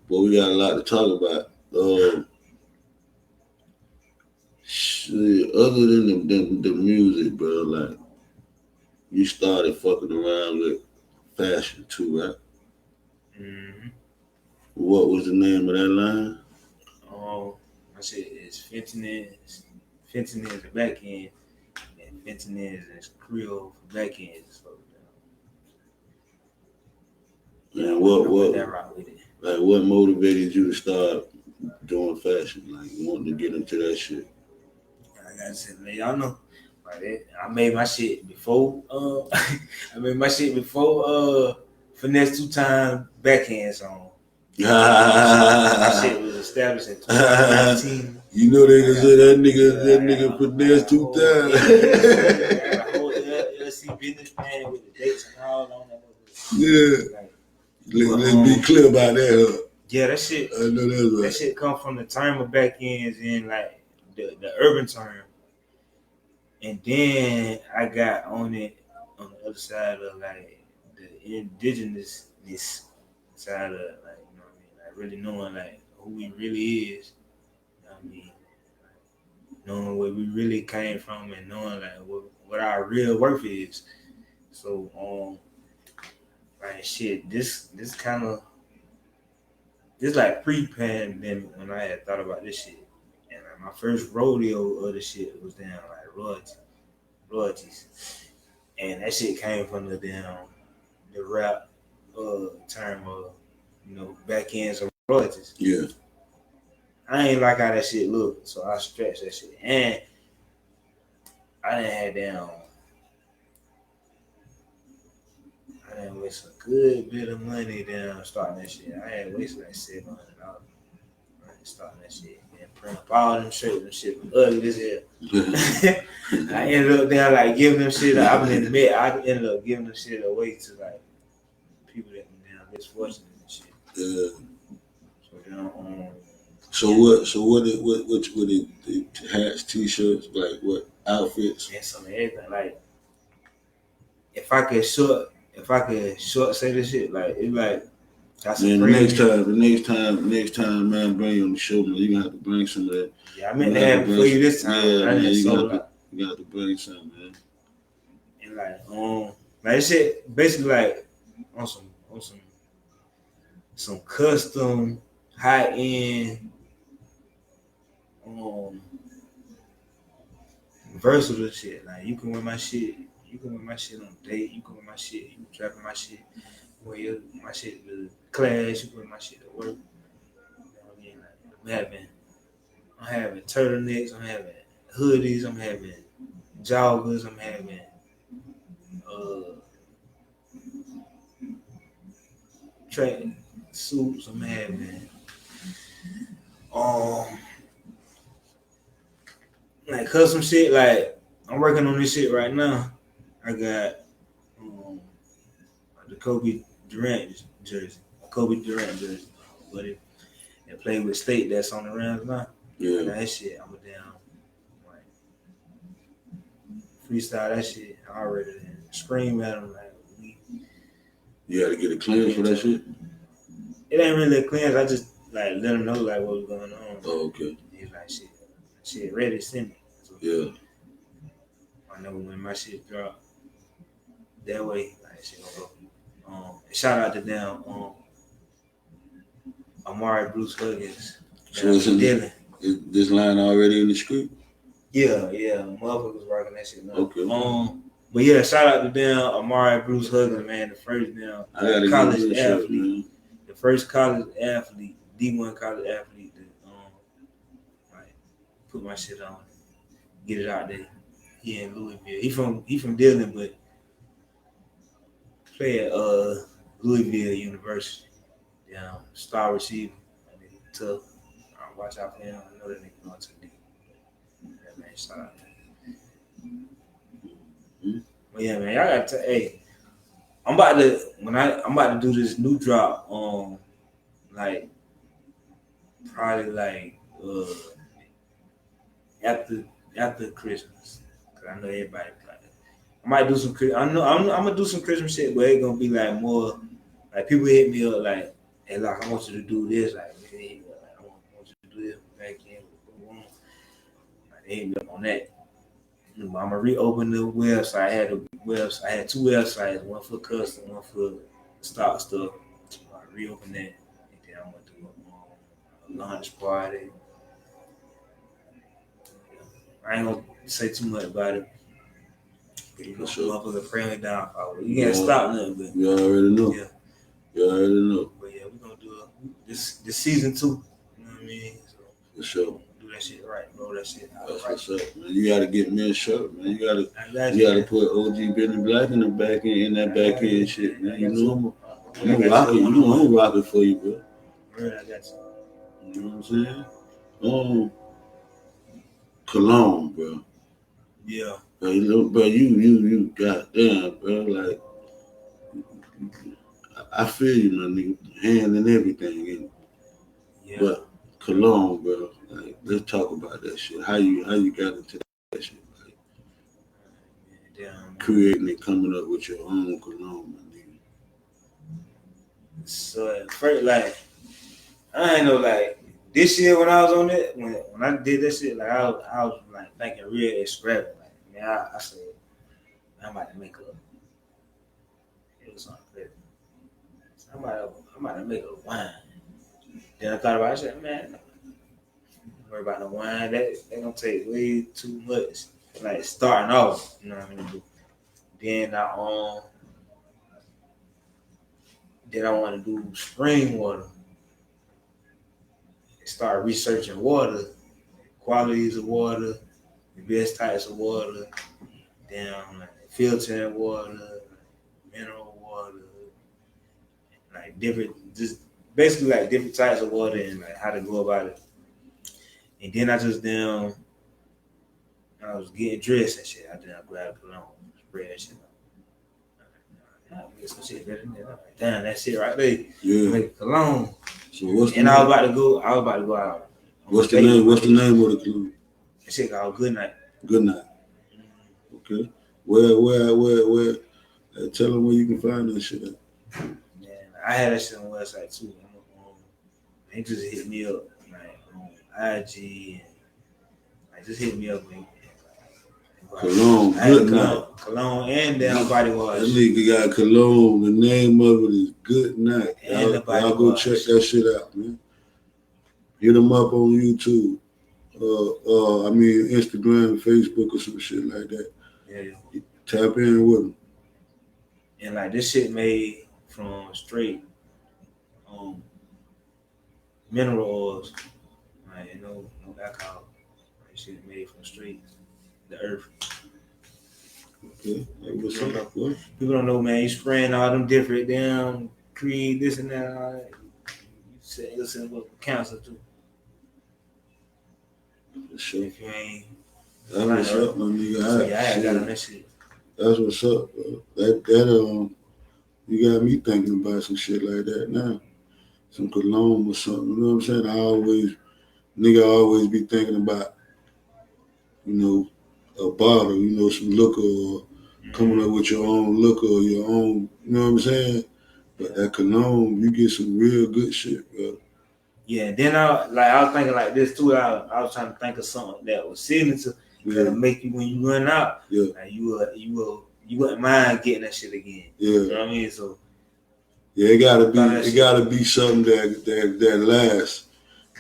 we got a lot to talk about. Shit, other than the music, bro, like you started fucking around with fashion too, right? Mm-hmm. What was the name of that line? My shit is Fentanyl. Fentanyl is the back end, and Fentanyl is Creole for back end. So, and what motivated you to start doing fashion? Like wanting to get into that shit? Like I said, man, y'all know. Like I made my shit before. Finesse 2 Time backhand song. My shit was established in 2019. You know they can say that nigga Finesse 2 Time. Yeah, a whole LC businessman with the dates and all on that. Yeah. Let's be clear about that, huh? Yeah, that shit. I know that's right. That shit come from the term of back ends in like the urban term. And then I got on it on the other side of like the indigenousness side of like, you know what I mean? Like really knowing like who we really is. You know what I mean? Like, knowing where we really came from and knowing like what our real worth is. So like shit, this like pre-pandemic when I had thought about this shit. And like, my first rodeo of the shit was down like royalties. And that shit came from the rap term of, you know, back ends of royalties. Yeah. I ain't like how that shit looked, so I stretched that shit. And I done waste a good bit of money down starting that shit. I had wasted like $700 starting that shit. And print up all them shirts, them shit was ugly as hell. I ended up down like giving them shit. I ended up giving them shit away to like people that were down misfortunate and shit. Yeah. So what the hats, t-shirts, like what outfits? And some everything. Like if I could short say this shit, like it's like that's man, the next time, man, bring you on the show, man. You gonna have to bring some of that. Yeah, I meant to have it for you this time. Yeah, man, you got to bring some, man. And like shit, basically like on some custom high end versatile shit. Like you can wear my shit. You can wear my shit on a date. You can wear my shit. You can trap my shit. Wear my shit to class. You can wear my shit to work. You know what I mean? Like, I'm having turtlenecks. I'm having hoodies. I'm having joggers. I'm having track suits. I'm having like custom shit. Like I'm working on this shit right now. I got the Kobe Durant jersey, buddy. and play with State that's on the Rams now. Yeah. That shit, I'm a damn like freestyle that shit already and scream at him like You had to get a clearance for that shit? it ain't really a cleanse. I just like let him know like what was going on. Oh, okay. He's like shit ready to send me. So Yeah. I know when my shit drop that way, like shit gonna go. Shout out to them, Amari Bruce Huggins. So is this line already in the script? Yeah, motherfuckers working that shit now. Okay. But yeah, shout out to them, Amari Bruce Huggins, man, the first college athlete, the first college athlete, D1 college athlete that like put my shit on, get it out there. He in Louisville. He from Dillon, but play at Louisville University. Yeah, star receiver. That nigga tough. Watch out for him. I know that nigga going to the deep. Yeah, man, shout out. But yeah, man, y'all got to. Hey, I'm about to do this new drop on like probably like after Christmas. Cause I know everybody. I might do some. I'm gonna do some Christmas shit, but it's gonna be like more. Like people hit me up like, "Hey, like I want you to do this." Like, hey, I want you to do this back in. Like, they hit me up on that. I'm gonna reopen the website. I had two websites, one for custom, one for stock stuff. I reopen that, and then I'm gonna do a launch party. I ain't gonna say too much about it. For sure. Motherfucker praying down. You can't stop nothing, but you already know. Yeah. You already know. But yeah, we're gonna do this season 2. You know what I mean? So, for sure. Do that shit right, roll that shit out. That's right. what's up, man. You gotta get me a shirt, man. You gotta put OG Benny Black in the back end, in that back end shit, man. You know I'm rocking. You know I'm rocking for you, bro. Right, I got you. You know what I'm saying? Cologne, bro. Yeah. Bro, you goddamn, bro. Like, I feel you, my nigga. Hand and everything, and Yeah. but cologne, bro. Like, let's talk about that shit. How you got into that shit? Like, creating and coming up with your own cologne, my nigga. So at first, like, I ain't know, like, this year when I was on it, when I did that shit, like, I was like thinking real extravagant. Like, man, I said, I'm about to make it was something crazy. I'm about to make a wine. Then I thought about it, I said, man, don't worry about the wine. That gonna take way too much. Like starting off, you know what I mean? Then I want to do spring water. Start researching water, qualities of water, the best types of water, like filtering water, mineral water, like just basically like different types of water and like how to go about it. And then I was getting dressed and shit. I grabbed cologne, spray that shit up. Get some shit better than that. Damn, that shit right there. Yeah. Make cologne. So what's the name? I was about to go out. What's the name? What's the name of the cologne? That shit called Good Night. Good Night. Okay. Where? Tell them where you can find that shit at. Man, I had that shit on the website too. They just hit me up like on IG and like just hit me up. Cologne, Good Night. Cologne and damn body wash. That nigga got cologne. The name of it is Good Night. Y'all go check that shit out, man. Hit them up on YouTube. Instagram, Facebook, or some shit like that. Yeah. Tap in with them. And like this shit made from straight mineral oils. Like no alcohol. Like shit made from straight the earth. Okay. People don't know, man. You spraying all them different damn creed, this and that. All that. You say listen with cancer too. For sure. If you ain't. That's what's up, my nigga. I got on that shit. That's what's up, bro. That you got me thinking about some shit like that now. some cologne or something. You know what I'm saying? Nigga always be thinking about, you know, a bottle, you know, some liquor or coming up with your own liquor or your own, you know what I'm saying? But that cologne, you get some real good shit, bro. Yeah, then I was thinking like this too. I was trying to think of something that was signature that'll make you when you run out. Yeah. Like you wouldn't mind getting that shit again. Yeah. You know what I mean? So yeah, it gotta be something that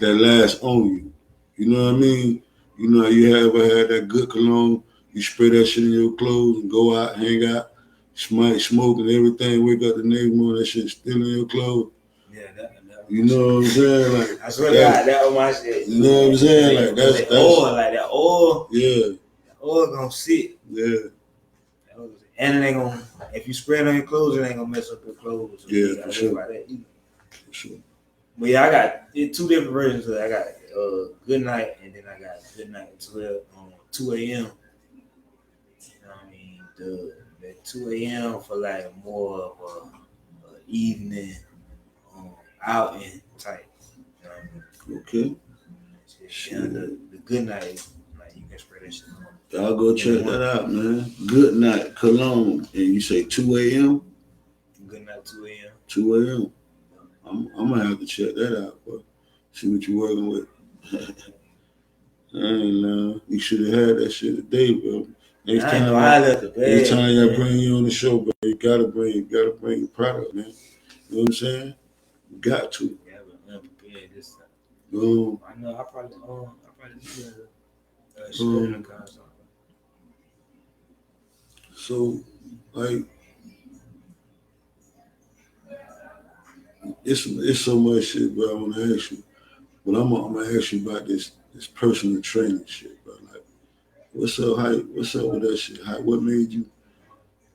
lasts on you. You know what I mean? You know, you ever had that good cologne, you spray that shit in your clothes and go out, hang out, smoke and everything, wake up the next morning, that shit still in your clothes. Yeah, you know what I'm saying? Like, I swear to God, that was my shit. You know what I'm saying? Like that's oil, like that oil. Yeah. That oil gonna sit. Yeah. And it ain't gonna, if you spray it on your clothes, it ain't gonna mess up your clothes. So yeah, for sure. About that either. For sure. But yeah, I got two different versions of it. I got Good Night, and then I got Good Night 2 a.m. You know what I mean? The 2 a.m. for like more of a evening outing type. You know what I mean? Okay. And the Good Night, like you can spray that shit on. Y'all go check that out, man. Good Night Cologne, and you say 2 a.m. Good Night 2 a.m. 2 a.m. I'm gonna have to check that out, bro. See what you're working with. You should have had that shit today, bro. Next time I bring you on the show, bro, you gotta bring your product, man. You know what I'm saying? You got to. Yeah, but unprepared this time. I know. I probably do a concert. So, like, it's so much shit, bro. I want to ask you, but I'm gonna ask you about this personal training shit, bro. Like, what's up, hype? What's up with that shit? Hype? What made you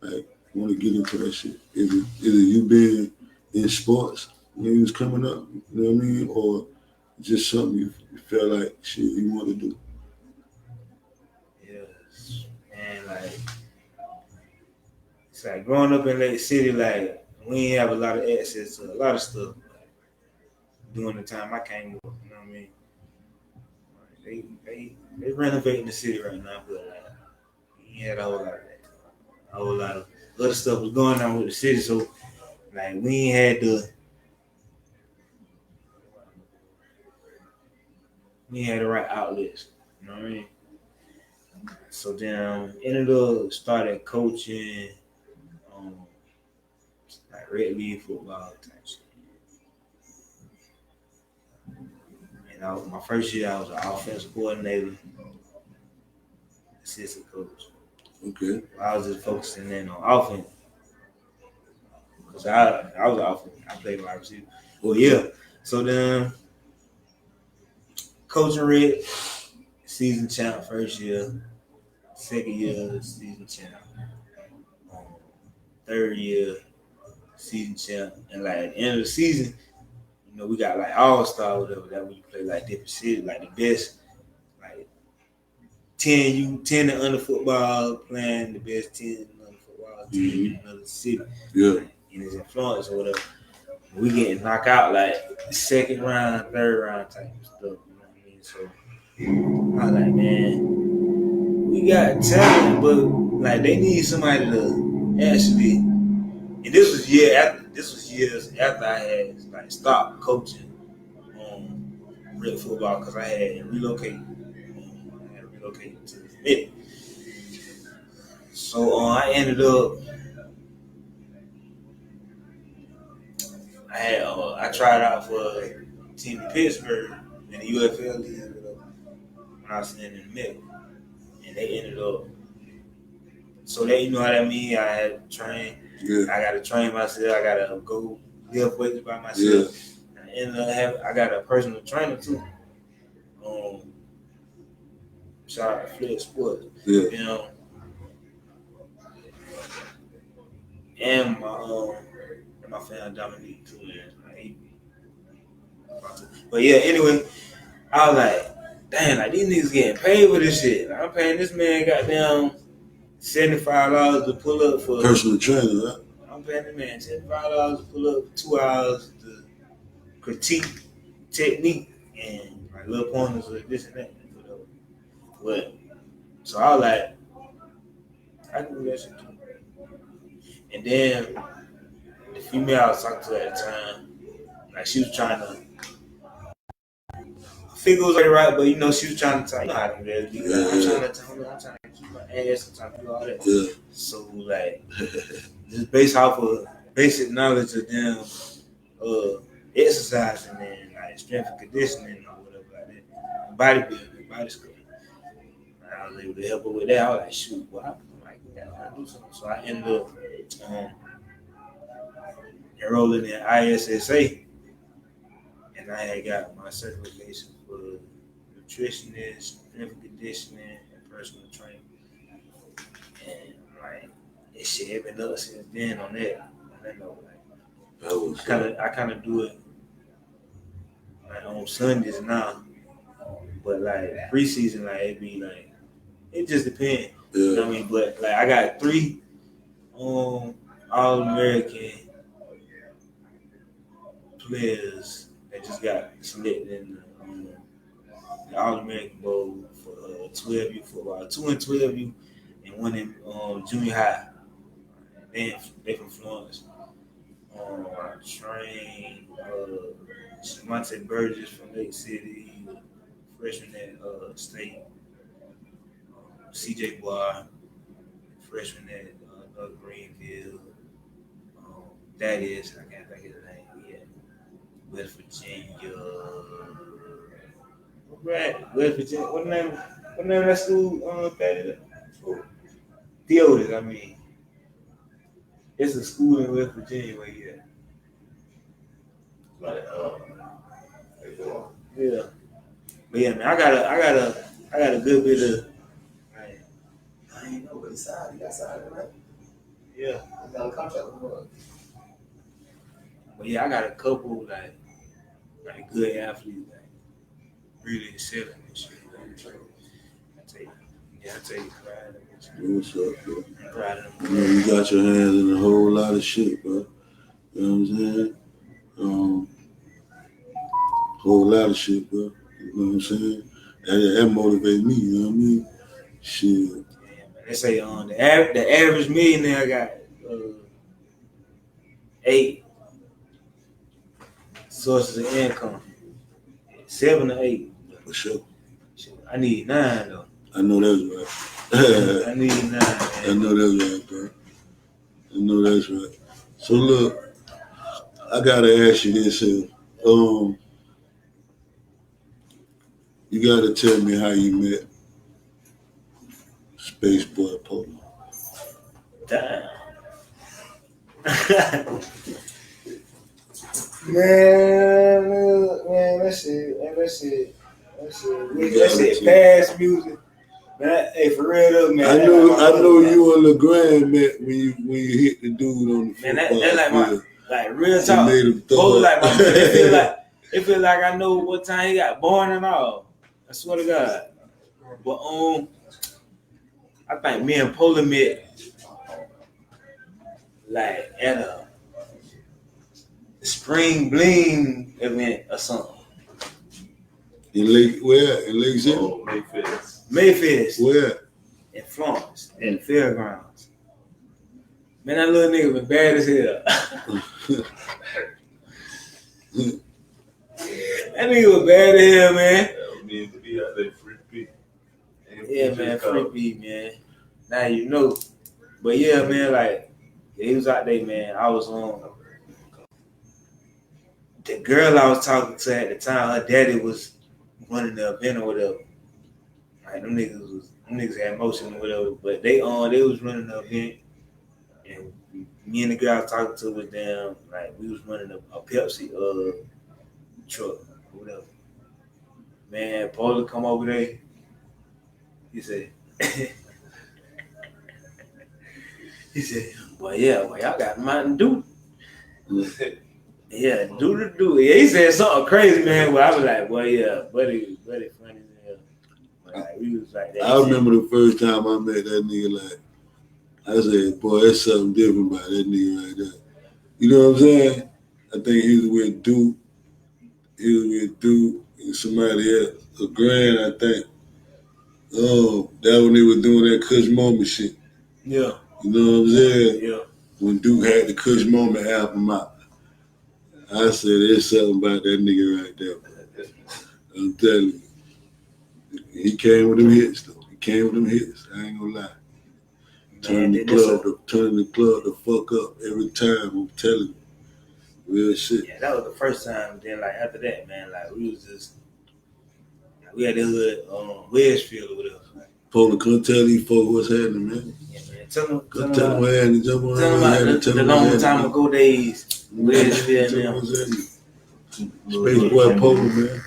like want to get into that shit? Is it you being in sports when you was coming up? You know what I mean, or just something you felt like shit you want to do? Yes, and like it's like growing up in Lake City, like we didn't have a lot of access to a lot of stuff. During the time I came up, you know what I mean? They renovating the city right now, but like we had a whole lot of that. A whole lot of other stuff was going on with the city, so like we ain't had the right outlets. You know what I mean? So then ended up started coaching like red league football type shit. And my first year I was an offensive coordinator, assistant coach. Okay. I was just focusing in on offense. Because I was an offense. I played wide receiver. Well, yeah. So then coaching red, season champ first year, second year, season champ. Third year, season champ. And like at the end of the season, you know, we got like all-star or whatever, that when you play like different cities, like the best, like 10 and under football playing the best 10 and under football team in another city. Yeah. Like, in his influence or whatever. We getting knocked out like second round, third round type of stuff. You know what I mean? So I was like, man, we got talent, but like they need somebody to actually. And this was years after I had like stopped coaching red football because I had relocated. I had relocated to the mid. So I ended up. I tried out for a team in Pittsburgh in the UFL league when I was in the middle, and they ended up. So they, you know what I mean. I had to train. Yeah. I got to train myself. I got to go lift weights by myself. Yeah. I ended up I got a personal trainer too. Shout out to Flip Sports. Yeah. You know, and my fan Dominique too, man. But yeah, anyway, I was like, damn, like these niggas getting paid for this shit. Like, I'm paying this man goddamn $75 to pull up for personal trainer, right? I'm paying the man $75 to pull up for 2 hours to critique technique and like little pointers of this and that. But so I was like, I can do that shit too. And then the female I was talking to at the time, like she was trying to figure it was right, but she was trying to tell you how to do that. I'm trying to keep my ass, I'm trying to do all that. Yeah. So like just based off of basic knowledge of them exercising and like strength and conditioning or whatever like that. Bodybuilding, body sculpting. I was able to help her with that. I was like, shoot, well, I'm like, yeah, I gotta do something. So I ended up enrolling in ISSA, and I had got my certification for nutritionist, strength and conditioning, and personal training. And like, this shit had been up since then on that. I kind of do it like on Sundays now, but like preseason, like it be like it just depends. Yeah. You know what I mean? But like I got 3 All-American players that just got selected in the All-American Bowl for 12U football, 2 in 12U and 1 in junior high. They from Florence. I trained Monte Burgess from Lake City, freshman at State. CJ Bois, freshman at North Greenville. That is, I can't think of his name yet. West Virginia. West Virginia. What name of that school? Theodis, I mean. It's a school in West Virginia where you at. Yeah. But yeah, man, I got a good bit of. Like, I ain't know what he signed. He got signed, right? Yeah. He got a contract with him. But yeah, I got a couple like good athletes like really excelling and shit. I take pride in it. What's up, bro? Pride in You know, you got your hands in a whole lot of shit, bro. You know what I'm saying? Whole lot of shit, bro. You know what I'm saying? That motivates me, you know what I mean? Shit. Yeah, man. They say the average millionaire got 8 sources of income. 7 or 8. For sure. I need 9 though. I know that's right. I need 9. Man. I know that's right, bro. I know that's right. So look, I gotta ask you this here. You gotta tell me how you met Space Boy Polo. Damn. man, that shit fast music. Man, hey, for real though, man. I know you and LeGrand met when you hit the dude on the man, football that like my field. like real talk. Polo like my it feel like I know what time he got born and all. I swear to God. But I think me and Polo met like at a spring bling event or something. In Lake City? Oh, Mayfest. Where? In Florence, in the fairgrounds. Man, that little nigga was bad as hell. That nigga was bad as hell, man. Yeah, man, free P, man. Now you know. But yeah, man, like, he was out there, man. I was on. The girl I was talking to at the time, her daddy was running the event or whatever. Like, them niggas had motion or whatever. But they was running the event. And me and the girl I was talking to with them, like, we was running a Pepsi truck or whatever. Man, Polo come over there. He said, well, y'all got Mountain Dew. Yeah, do. Yeah, he said something crazy, man. But I was like, well, yeah, buddy funny as hell. Like, we was like that. I remember the first time I met that nigga, like, I said, boy, there's something different about that nigga right there. You know what I'm saying? I think he was with Duke He was with Duke and somebody else. A grand, I think. Oh, that when they were doing that Kush Moment shit. Yeah. You know what I'm saying? Yeah. When Duke had the Kush Moment album out. I said, there's something about that nigga right there. I'm telling you. He came with them hits, though. He came with them hits. I ain't gonna lie. Turning the club the fuck up every time. I'm telling you. Real shit. Yeah, that was the first time. Then, like, after that, man, like, we was just, like, we had this little Wedgefield with us. Like, Polo, come tell these folks what's happening, man. yeah, man. Tell them what happened. Jump on tell them about the long time ago days. Wedgefield now. Space Boy Polo, man.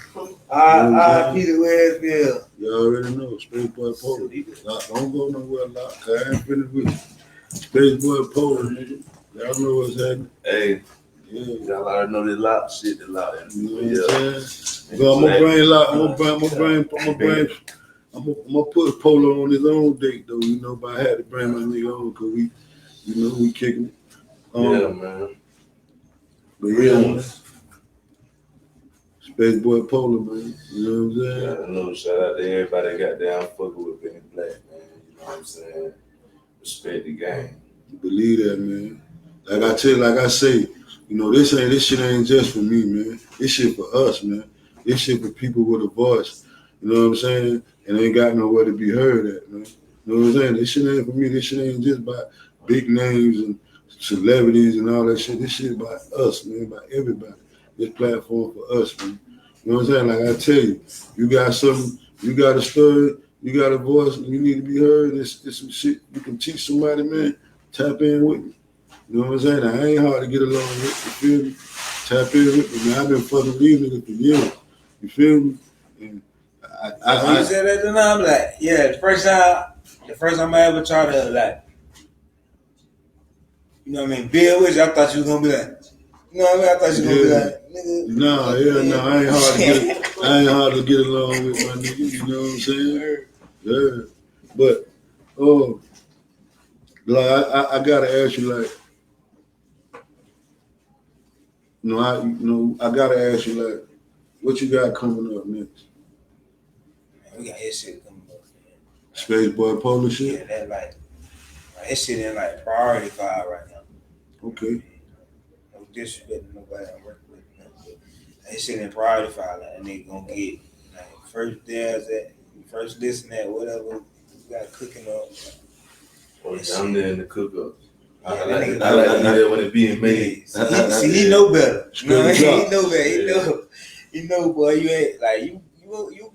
Peter Wedgefield. You already know. Space Boy Polo. Don't go nowhere, Loch. I ain't finished with you. Space Boy Polo, nigga. Y'all know what's happening. Hey. Yeah. Y'all already know this lot shit, the lot. You know what I'm saying? So I'm gonna bring Loch. I'm gonna put Polo on his own date though, you know, but I had to bring my nigga on because we kicking it. Yeah, man. But yeah, man. Space Boy Polo, man. You know what I'm saying? Yeah, I know. Shout out to everybody got down fucking with Benny Black, man. You know what I'm saying? Respect the game. Believe that, man. Like I say, you know, this shit ain't just for me, man. This shit for us, man. This shit for people with a voice. You know what I'm saying? And ain't got nowhere to be heard at, man. You know what I'm saying? This shit ain't for me. This shit ain't just about big names and celebrities and all that shit. This shit about us, man, about everybody. This platform for us, man. You know what I'm saying? Like I tell you, you got something, you got a story, you got a voice, and you need to be heard. It's some shit you can teach somebody, man. Tap in with me. You know what I'm saying? I ain't hard to get along with. You feel me? Tap in with me, man. I've been fucking these niggas for years. You feel me? And When you said that to them, I'm like, yeah, the first time I ever tried to, like, you know what I mean, build with you, I thought you was gonna be like, you know what I mean? I thought you was gonna be like, nigga. No, I ain't hard to get along with my nigga, you know what I'm saying? Yeah. But like I gotta ask you, like, I gotta ask you, like, what you got coming up next? Man, we got his shit coming up, man. Space Boy Polo shit? Yeah, that like his shit in like priority 5 right now. Okay. No disrespect to nobody I'm working with. You know, but his shit in priority 5, like, that nigga gonna get like first dance at, first listen at whatever we got cooking up. Oh, yeah, I'm there in the cook up. Yeah, I like to be there when it being made. See, he know better. You know what I mean? He know better. Yeah. He know, boy. You ain't like you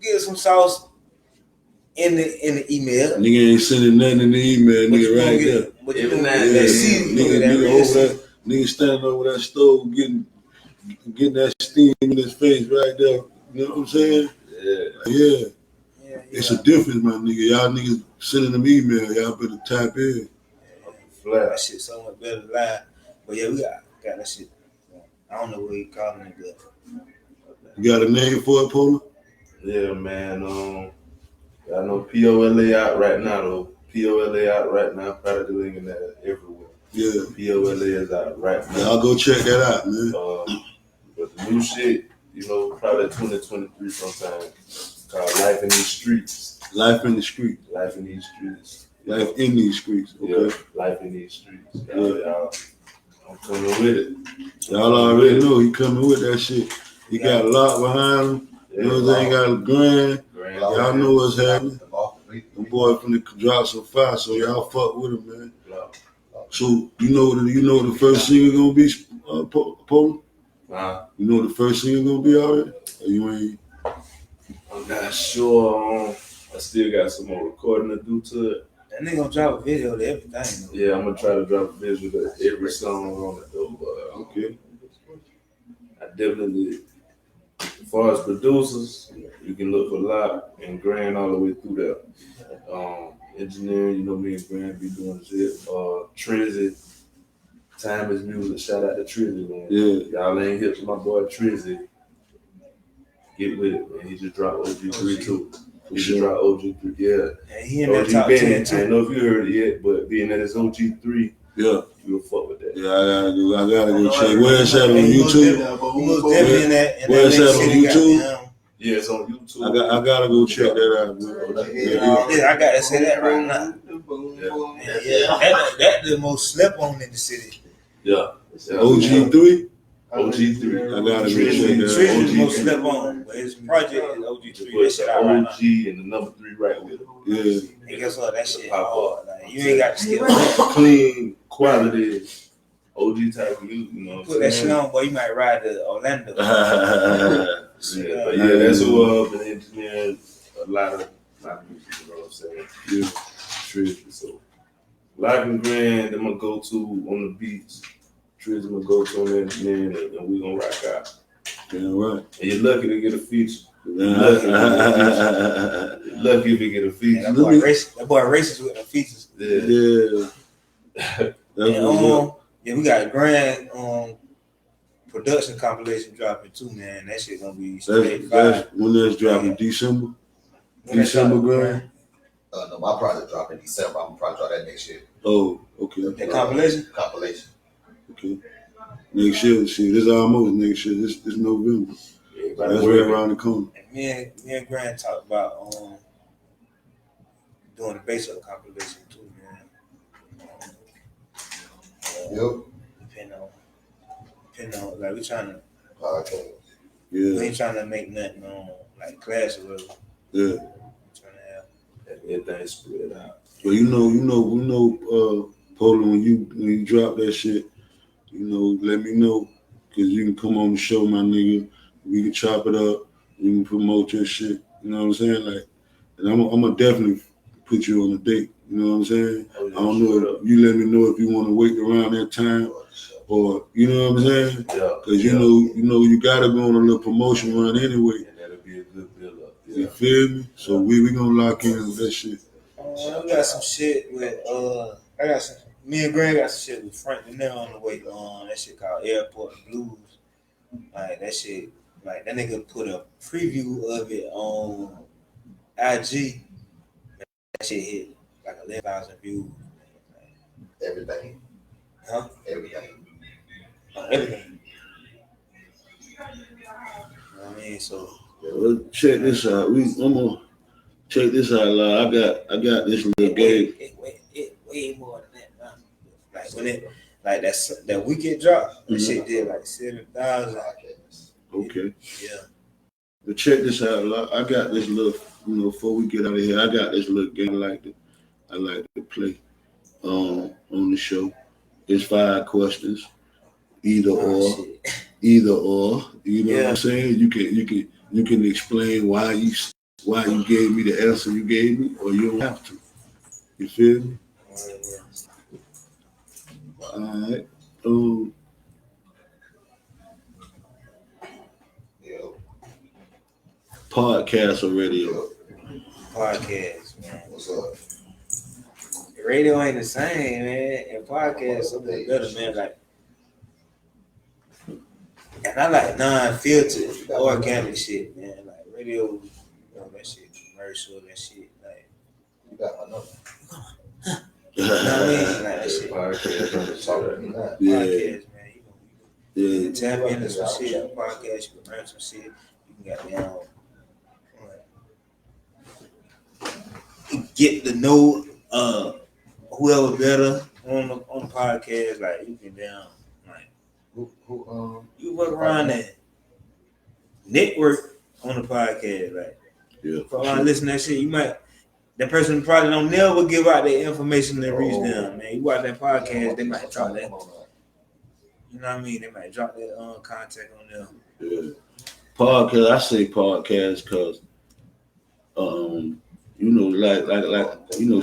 get some sauce in the email. Nigga ain't sending nothing in the email, nigga right there. But you Every know, night and then, nigga over there, nigga standing over that stove getting that steam in his face right there. You know what I'm saying? Yeah. It's a difference, my nigga. Y'all niggas sending them email. Y'all better type in. Flat. That shit so much better live. But yeah, we got that shit. I don't know what he calling it, but you got a name for it, Polo? Yeah, man. I know POLA out right now though. POLA out right now. Probably linking that everywhere. Yeah. POLA is out right now. Y'all go check that out, man. But the new shit, you know, probably 2023 sometime. Called Life in These Streets. Life in the street. Life in These Streets. Life in these streets. Okay. Yeah, Life in These Streets. Y'all, I'm coming with it. Y'all already know he coming with that shit. He got a lot behind him. You know what I'm saying? Got a grand. Y'all know what's happening. The boy finna drop some fire, so y'all fuck with him, man. So you know the first single gonna be, Polo? You know the first single gonna be already? Or you ain't? I'm not sure. I still got some more recording to do to it. that nigga gonna drop a video to everything. Though. Yeah, I'm gonna try to drop a video to every song on it though. But Okay. I definitely, as far as producers, you can look for Loch and Grand all the way through there. Engineering, you know me and Grand be doing shit. Trizzy, Time is Music. Shout out to Trizzy, man. Yeah. Y'all ain't hip to my boy Trizzy. Get with it, man. He just dropped OG3 too. He just dropped OG3, yeah. And he in that OG top Benny, 10 I don't know if you heard it yet, but being that it's OG3, Yeah. You'll fuck with that. Yeah, I gotta go check. Where is that on YouTube? Where is that on YouTube? Yeah, it's on YouTube. I gotta go check that out, man. Yeah, I gotta say that right now. Yeah, that's the most slept on in the city. Yeah. OG3? OG3. I gotta go check Trish that out. is the most slept on, but his project is OG3. Put That shit out right now. OG and the number 3 right with it. Yeah. And guess what? That shit hard. Like, you ain't got to skip. Clean quality OG type of music, you know what I'm Put that shit on, boy. You might ride to Orlando. Yeah, but yeah, that's who been engineering a lot of music, you know what I'm saying? Yeah. Trish. So Loch and Grand, I'm gonna go to on the beats. Trish, I'm gonna go to on engineering, and we gonna rock out. Yeah, right. And you're lucky to get a feature. Yeah. Lucky if you get a feature. That boy races with the features. Yeah. Yeah, we got a grand production compilation dropping too, man. That shit gonna be straight fire. When that's dropping, December? December, grand? No, my project dropped in December. I'm gonna probably drop that next year. Oh, okay. The compilation? Compilation. Okay. Next year, see, this is almost next year. This November. Yeah, That's right around the corner. And me and Grant talked about doing the bass of the compilation too, man. Yep. Depending on, like, we trying to. Okay. We Yeah. ain't trying to make nothing like class or whatever. Yeah. We're trying to have everything spread out. But we know, Poland, when you drop that shit, let me know. Cause you can come on the show, my nigga. We can chop it up. We can promote your shit. You know what I'm saying? Like, and I'm gonna definitely put you on a date. You know what I'm saying? I don't know. You let me know if you want to wait around that time, or you know what I'm saying? Yeah. Cause you gotta go on a little promotion run anyway. And that'll be a good build up. You feel me? So we gonna lock in with that shit. we got some shit with me and Greg got some shit with Frank and them on the way that shit called Airport Blues. Like that shit, like that nigga put a preview of it on IG. That shit hit like 11,000 views. Everything. Huh? Everything. Everything. You know what I mean? So Well, check this out. I'm gonna check this out, love. I got this little game. It way more than that, man. Like when it like that weekend drop, that shit did like 7,000. Okay. Yeah. But check this out, love. I got this little, before we get out of here, I got this little game I like to play on the show. It's 5 questions, either or. You know what I'm saying? You can explain why you gave me the answer you gave me, or you don't have to. You feel me? All right. Podcast or radio? Podcast, man. What's up? Radio ain't the same, man. And podcast something better, man. Like, and I like non-filtered, organic shit, man. Like radio, that shit commercial, that shit, like. You got my number. You know what I mean? Like that shit. Podcast. Yeah. Podcast, man. You Yeah. can tap into some shit on podcast. You can learn some shit. You can get to know whoever better on the podcast. Like you can you work around that network on the podcast. Like if I listen to that shit, that person probably don't never give out their information that reach them. Man, you watch that podcast, they might drop that. You know what I mean? They might drop their contact on them. Yeah. Podcast. I say podcast because,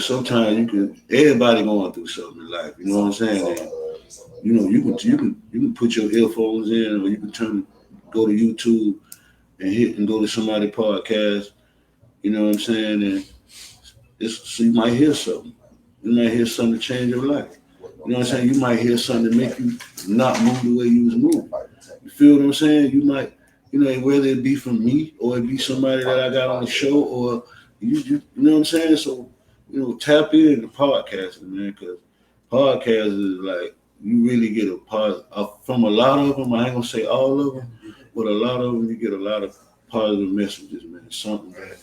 sometimes everybody going through something in life. You know what I'm saying? And, you can put your earphones in, or you can go to YouTube and go to somebody's podcast. You know what I'm saying? And so you might hear something. You might hear something to change your life. You know what I'm saying? You might hear something to make you not move the way you was moving. You feel what I'm saying? You might, whether it be from me or it be somebody that I got on the show, or you know what I'm saying? So, tap into podcasting, man, because Podcasts is like you really get a from a lot of them. I ain't gonna say all of them, but a lot of them you get a lot of positive messages, man. Something that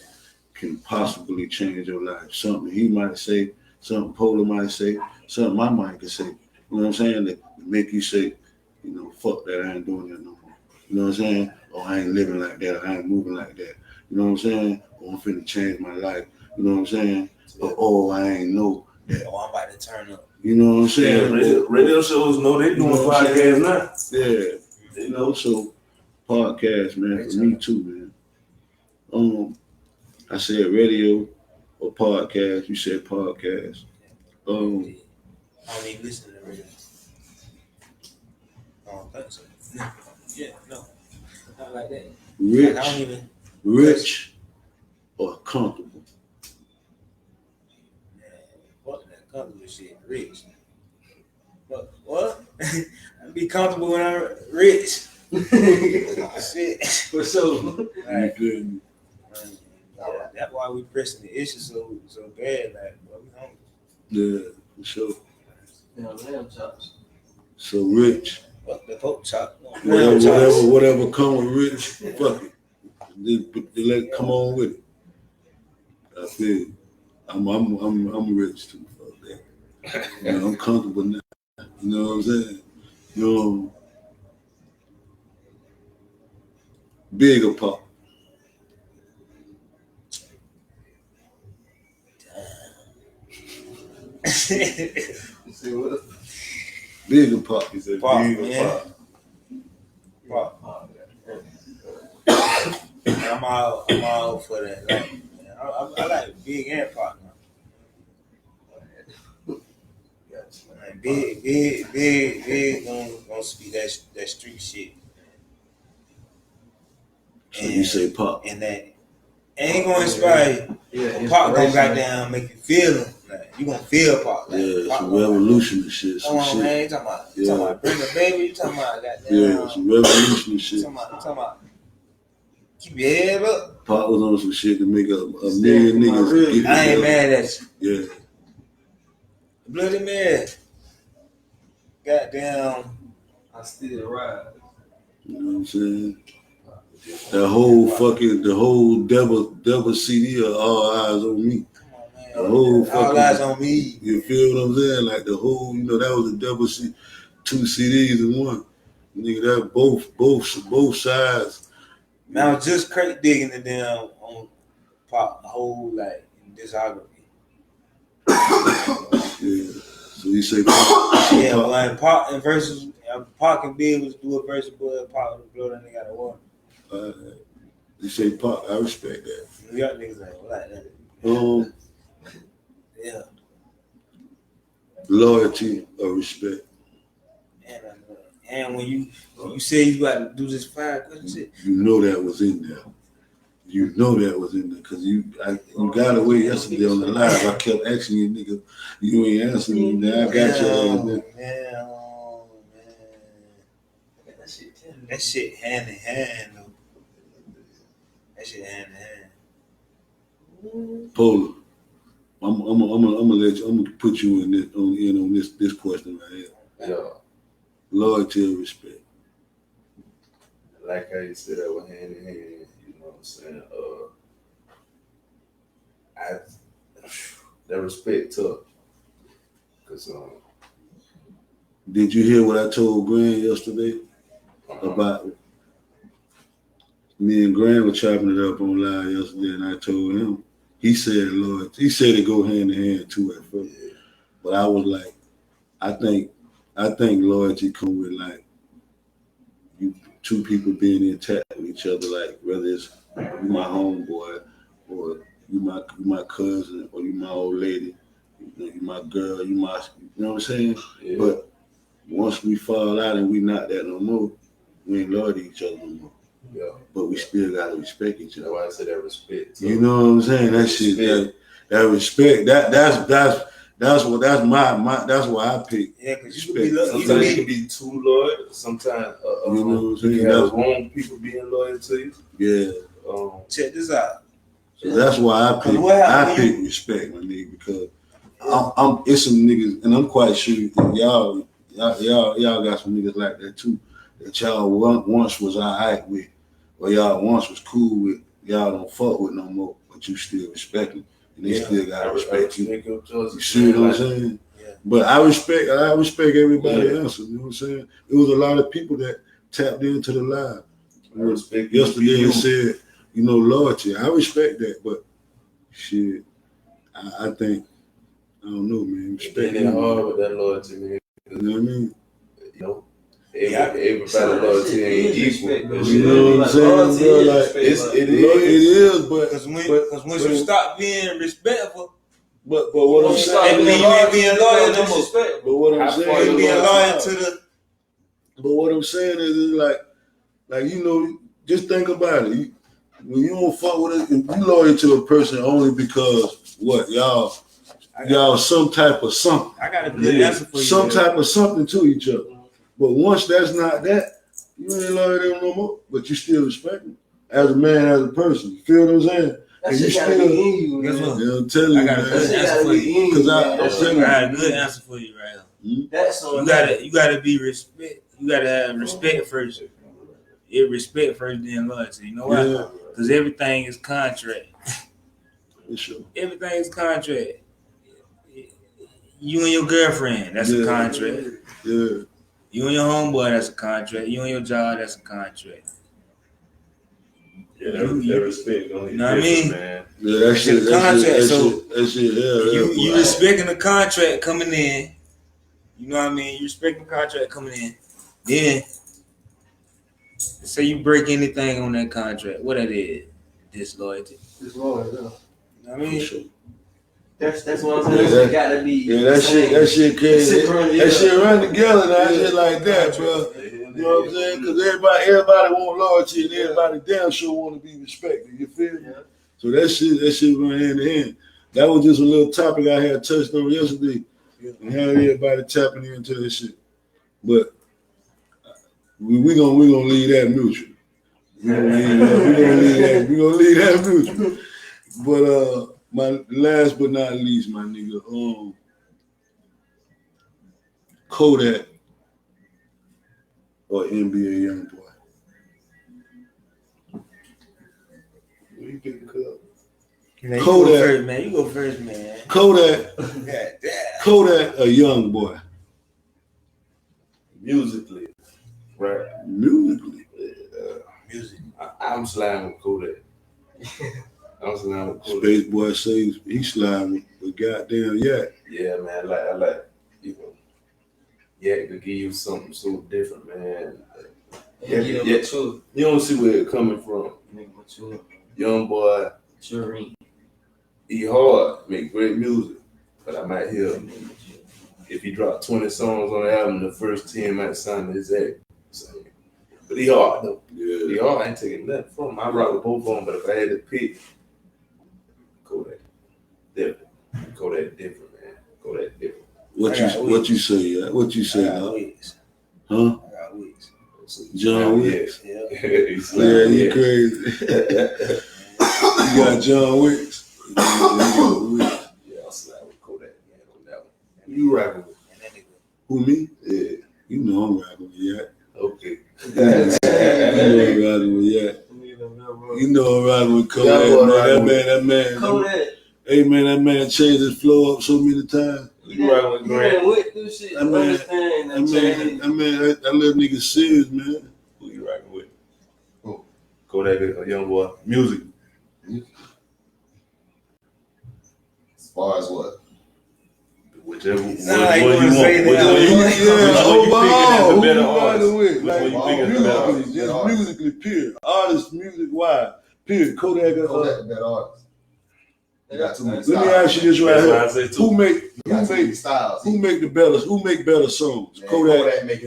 can possibly change your life. Something he might say, something Polar might say, something I might could say. You know what I'm saying? That make you say, fuck that, I ain't doing that no more. You know what I'm saying? Or I ain't living like that, or I ain't moving like that. You know what I'm saying? Or I'm finna change my life. You know what I'm saying? Or I ain't know that. Oh, I'm about to turn up. You know what I'm saying? Radio shows know they doing podcasts now. Yeah. So podcast, man, for me too, man. I said radio or podcast. You said podcast. I don't even listen to radio. I don't think so. No. Yeah, no. Not like that. Rich, I don't even. Rich or comfortable? Man, fuck that comfortable shit. Rich. But what? I'd be comfortable when I'm rich. Shit. For sure. Like, You that's why we pressing the issue so bad. Like, we hungry. Yeah, for sure. Lamb chops. So Rich. Fuck the pork chop. Whatever come with Rich, fuck it. They let it come on with it. I feel it. I'm rich too. Fuck that. I'm comfortable now. You know what I'm saying? Big or pop? See what? Big or pop? He said Pop, big or man. pop. Pop. I'm all for that. Like, I like big and pop now. Like, big gonna speak that street shit. So you say pop? And that ain't gonna inspire you. Yeah, Pop gonna goddamn make you feel them. Like, you gonna feel pop. Like, Yeah, pop some revolution and shit. Come on, shit. man. You talking about bring a baby? You talking about goddamn? Yeah, some revolution and shit. You talking about keep your head up. Pop was on some shit to make a million niggas. I ain't mad at you. Yeah. Bloody man. Goddamn. I still ride. You know what I'm saying? The whole devil CD of All Eyes on Me. Come on, man. The whole All eyes on me. You feel what I'm saying? Like the whole, that was the devil two CDs in one. Nigga, that both sides. Man, I was just crate digging it down on Pop, the whole like discography. Yeah. So you say Pop? Yeah, but Pop and versus Pop and Big was do a versus, but Pop would blow that nigga out of water. You say Pop, I respect that. New York niggas like that. Yeah. Loyalty or respect. And when you say you got to do this 5 question shit, You know that was in there. Because you got away yesterday on the live. I kept asking you, nigga, you ain't answering me. Now I got your ass. That shit hand in hand though. That shit hand in hand. Polar. I'm gonna put you in this question right here. Yeah. Loyalty or respect. Like how you said that with hand in hand, you know what I'm saying? That respect tough. Cause Did you hear what I told Grant yesterday about me and Grant were chopping it up on live yesterday, and I told him. He said loyalty. He said it go hand in hand too at first, but I was like, I think loyalty come with like you two people being intact with each other, like whether it's you my homeboy or you my cousin or you my old lady, you my girl, you know what I'm saying? yeah. But once we fall out and we not that no more, we ain't loyal to each other no more. Yeah. But we still gotta respect each That's other. why I said that respect tough. You know what I'm saying? That shit, that respect, that's why I pick. Yeah, because you Sometimes you can be too loyal. Sometimes you know what I'm you saying? can have wrong people being loyal to you. Yeah. check this out. So that's why I pick respect, my nigga, because It's some niggas, and I'm quite sure y'all got some niggas like that too. That y'all once was alright with, or y'all once was cool with. Y'all don't fuck with no more, but you still respect them, and they still gotta respect you. You see what I'm saying? Yeah. But I respect everybody else. You know what I'm saying? It was a lot of people that tapped into the live. I respect Yesterday and said, loyalty. I respect that, but shit, I think I don't know, man. Respect it hard with that loyalty, man. You know what I mean? Everybody loyalty ain't equal. You know what I'm saying, bro? Like it is, but once you stop being respectful, but what I'm saying, you ain't being loyal no more. But what I'm saying, you being loyal to the. But what I'm saying is like just think about it. When you don't fuck with it, if you loyal to a person only because what y'all some type of something. I got a good answer for you. Some type of something to each other. But once that's not that, you ain't loyal to them no more. But you still respect them as a man, as a person. You feel what I'm saying? That shit gotta be in you, man. I'm telling you, I got a good answer for you. Because I got a good answer for you right now. That's you gotta be respect. You gotta have respect first. Respect first, then loyalty. You know why? Because everything is contract. For sure. Everything is contract. You and your girlfriend, that's a contract. Yeah. You and your homeboy, that's a contract. You and your job, that's a contract. Yeah, that respect don't you know what I mean? Man. Yeah, that shit. You respecting the contract coming in. You know what I mean? You respecting the contract coming in. Then say you break anything on that contract. What that is? Disloyalty. Disloyalty, yeah. You know what I mean? Sure. That's what I'm saying. That gotta be. Yeah, that shit crazy. That shit run together. That shit like that, bro. You know what I'm saying? Because everybody want loyalty and everybody damn sure want to be respected. You feel me? Yeah. So that shit run hand in hand. That was just a little topic I had touched on yesterday, and how everybody tapping into this shit. But we gonna leave that mutual. We gonna leave that mutual. But my last but not least, my nigga, Kodak or NBA Youngboy. Who you picking up? You go first, man. Kodak or Youngboy? Musically, right? Musically. Music. I'm sliding with Kodak. I'm sliding with Kodak. Space Boy says he sliding with goddamn Yak. Yeah, man. I like Yak to give you something so different, man. You don't see where it coming from. Youngboy, he hard, make great music, but I might hear if he dropped 20 songs on the album, the first 10 might sound the exact same. But he hard though. Yeah. He hard. I ain't taking nothing from him. I rock with both of them, but if I had to pick, Kodak different, man. Kodak different. What you say? Yeah? What you say? I got Wicks. Huh? I got Wicks. John Wicks. Yeah. You crazy. You got John Wicks. Yeah, I'll slide with Kodak, man, on that one. And you rocking with? Who, me? Yeah. You know I'm rocking with Yak. Okay. You know I'm rocking with Yak. You know I'm rocking with Kodak. That man. Kodak. Hey man, that man changed his flow up so many times. You rocking with Grant? That little nigga serious, man. Who you rocking with? Oh, Kodak or Youngboy? Music. As far as what? Whichever. Which one you want? Just musically, period. Artist, music wise, period. Kodak the better artist. You got too many Let me ask you this right here: Who make the better? Who make better songs? Man,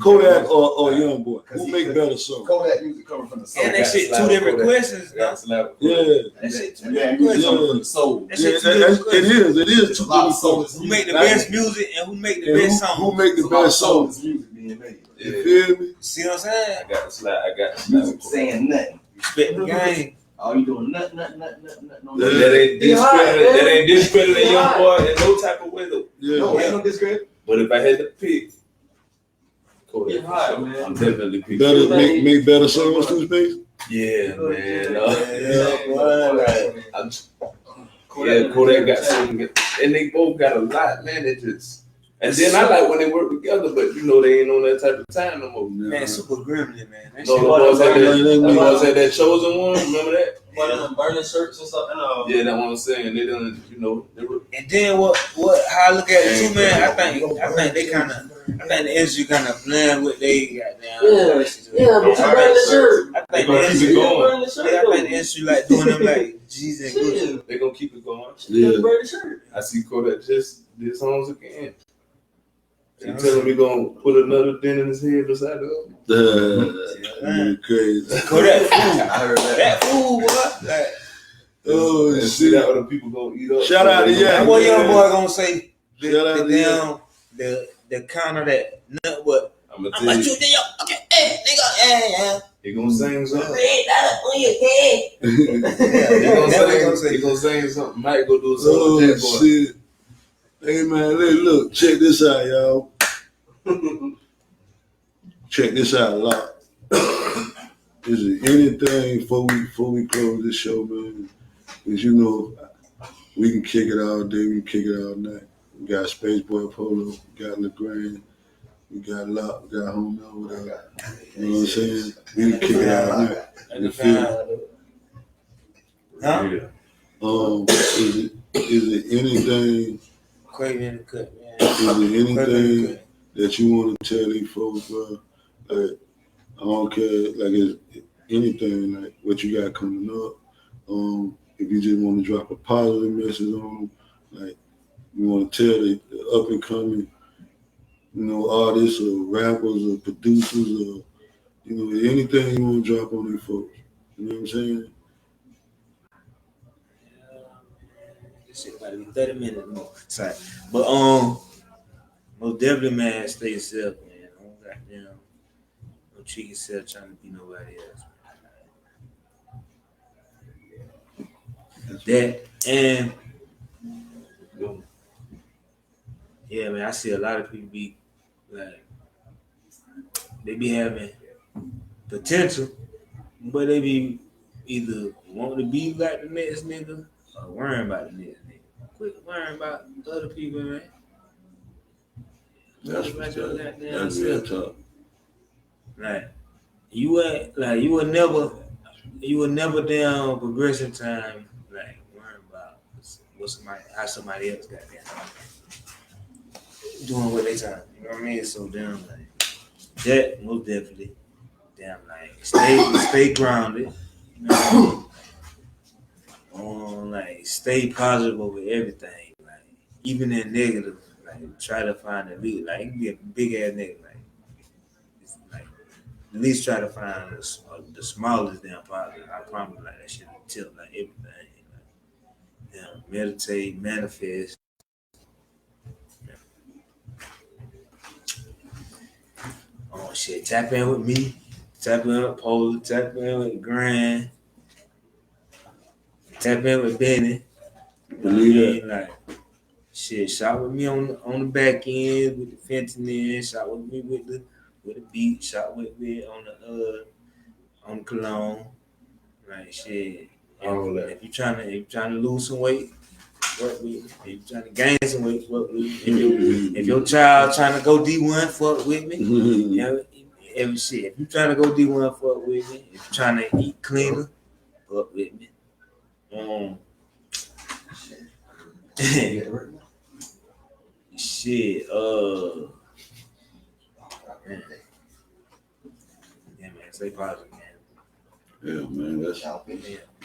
Kodak or Youngboy? Who make better songs? Kodak music coming from the soul. And that shit two different questions. Yeah. That shit two different questions. Coming from the soul. It is. A lot of souls. Who make the best music and who make the best songs? Who make the best songs? Music being made. You feel me? See what I'm saying? I got to slide. Saying nothing. Respect the game. Oh, you doing nothing. That ain't discrediting Youngboy in no type of way though. Yeah. No, ain't no discredit. But if I had to pick, Kodak, Get hot, man. I'm definitely picking. Better make better songs too, Space. Yeah, man. Kodak got some, and they both got a lot, man. It just. And then I like when they work together, but you know they ain't on that type of time no more. Man, super gremlin, man. That No, shit the boys had that chosen one. Remember that? One of them burning shirts and stuff. Yeah, that's what I'm saying. They done, you know. And then how I look at it too, man. I think they kind of, the industry kind of blend with they goddamn. Yeah, but you burn the shirt. I think the industry going. I think the industry like doing them like G's and Gucci. They gonna keep it going. Yeah, burn the shirt. I see Kodak just did songs again. You telling me gonna put another dent in his head beside the other? Crazy. Kodak fool. I heard that. That fool, what? Like, Oh and shit! see that other people gonna eat up. Shout out to that what Youngboy gonna say? Shout out to The counter that nut what? I'm gonna I'm tell gonna you. shoot the yo. Okay, hey, nigga, He gonna sing something. He gonna sing something. Mike go do something. Oh With that boy. shit! Hey man, look, check this out, y'all. Check this out, Loch. Is it anything before we close this show, man? Because you know we can kick it all day, we can kick it all night. We got Spaceboy Polo, we got LeGrand, we got Loch, we got Homie over there. You know what I'm saying? We can kick it all night. You feel me? Huh? Yeah. Is it anything? Craving in the cut, man. Is there anything that you want to tell these folks, bro? Like, I don't care, like, is anything, like, what you got coming up. If you just want to drop a positive message on them, like, you want to tell the up and coming, you know, artists or rappers or producers or, you know, anything you want to drop on these folks. You know what I'm saying? This shit about to be 30 minutes more. Sorry. But most definitely, man, stay yourself, man. Don't goddamn treat yourself trying to be nobody else. That and yeah, man, I see a lot of people be like they be having potential, but they be either wanting to be like the next nigga or worrying about the next nigga. Quit worrying about other people, man. That's real tough. Like you were never down progression time, like worrying about how somebody else got down. Doing what they time. You know what I mean? So damn like that most definitely. Damn like stay grounded. You know what I mean? Like stay positive over everything. Like even in negative, like try to find a lead. Like it can be a big ass nigga. Like it's like at least try to find the smallest damn positive. I promise like that shit will tilt like everything. Like, damn, meditate, manifest. Oh shit, tap in with me, tap in with Polo, tap in with Grand, tap in with Benny. You know what I mean? Like shit, shot with me on the back end with the fentanyl, shot with me with the beat, shot with me on the cologne. Like shit. If you trying to lose some weight, work with me. If you trying to gain some weight, work with me. If your child trying to go D1, fuck with me. You know, every shit. If you trying to go D1, fuck with me. If you trying to eat cleaner, fuck with me. Shit. Man. Yeah, man. Stay positive, man. Yeah, man. That's Yeah.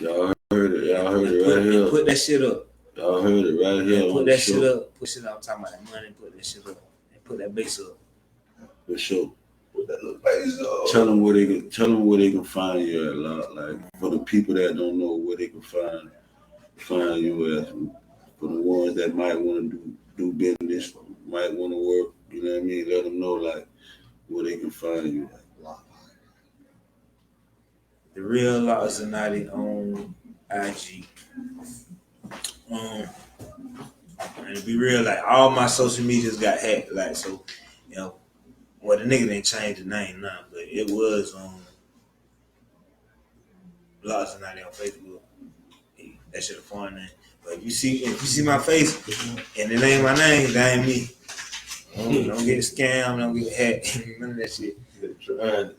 y'all heard it. Y'all heard it right here. Put that shit up. Y'all heard it right here. Yeah, put that shit up. Put shit up. I'm talking about that money. Put that shit up. And put that bass up. For sure. Put that little bass up. Tell them where they can find you at, Lot. Like for the people that don't know where they can find you at. For the ones that might want to do business, might want to work. You know what I mean? Let them know like where they can find you. The real Loch Zanotti on IG. And to be real, like all my social medias got hacked. Like so, you know, well the nigga didn't change the name now, but it was Loch Zanotti on Facebook. That shit a foreign name. But if you see my face and it ain't my name, that ain't me. Don't get scammed, don't get hacked, none of that shit.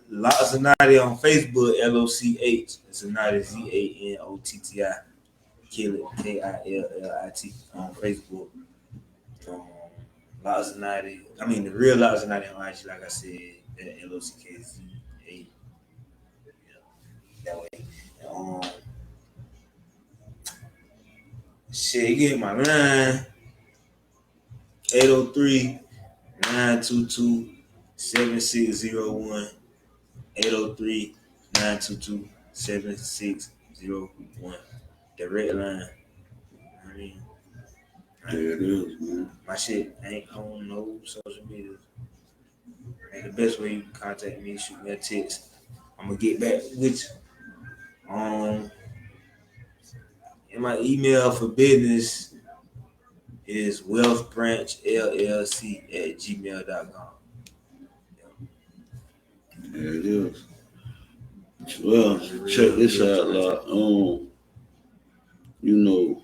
Loch Zanotti on Facebook, LOCH. Zanotti ZANOTTI. Kill it, KILLIT on Facebook. Loch Zanotti. I mean the real Loch Zanotti on IG, like I said, LOCKZA. That way. Shit, get my line 803-922-7601. 803-922-7601. Direct line. I mean, There it is, man. my shit ain't on no social media. And the best way you can contact me, shoot me a text. I'm gonna get back with you. And my email for business is wealthbranchllc@gmail.com. There it is. Well, check this out, like, you know.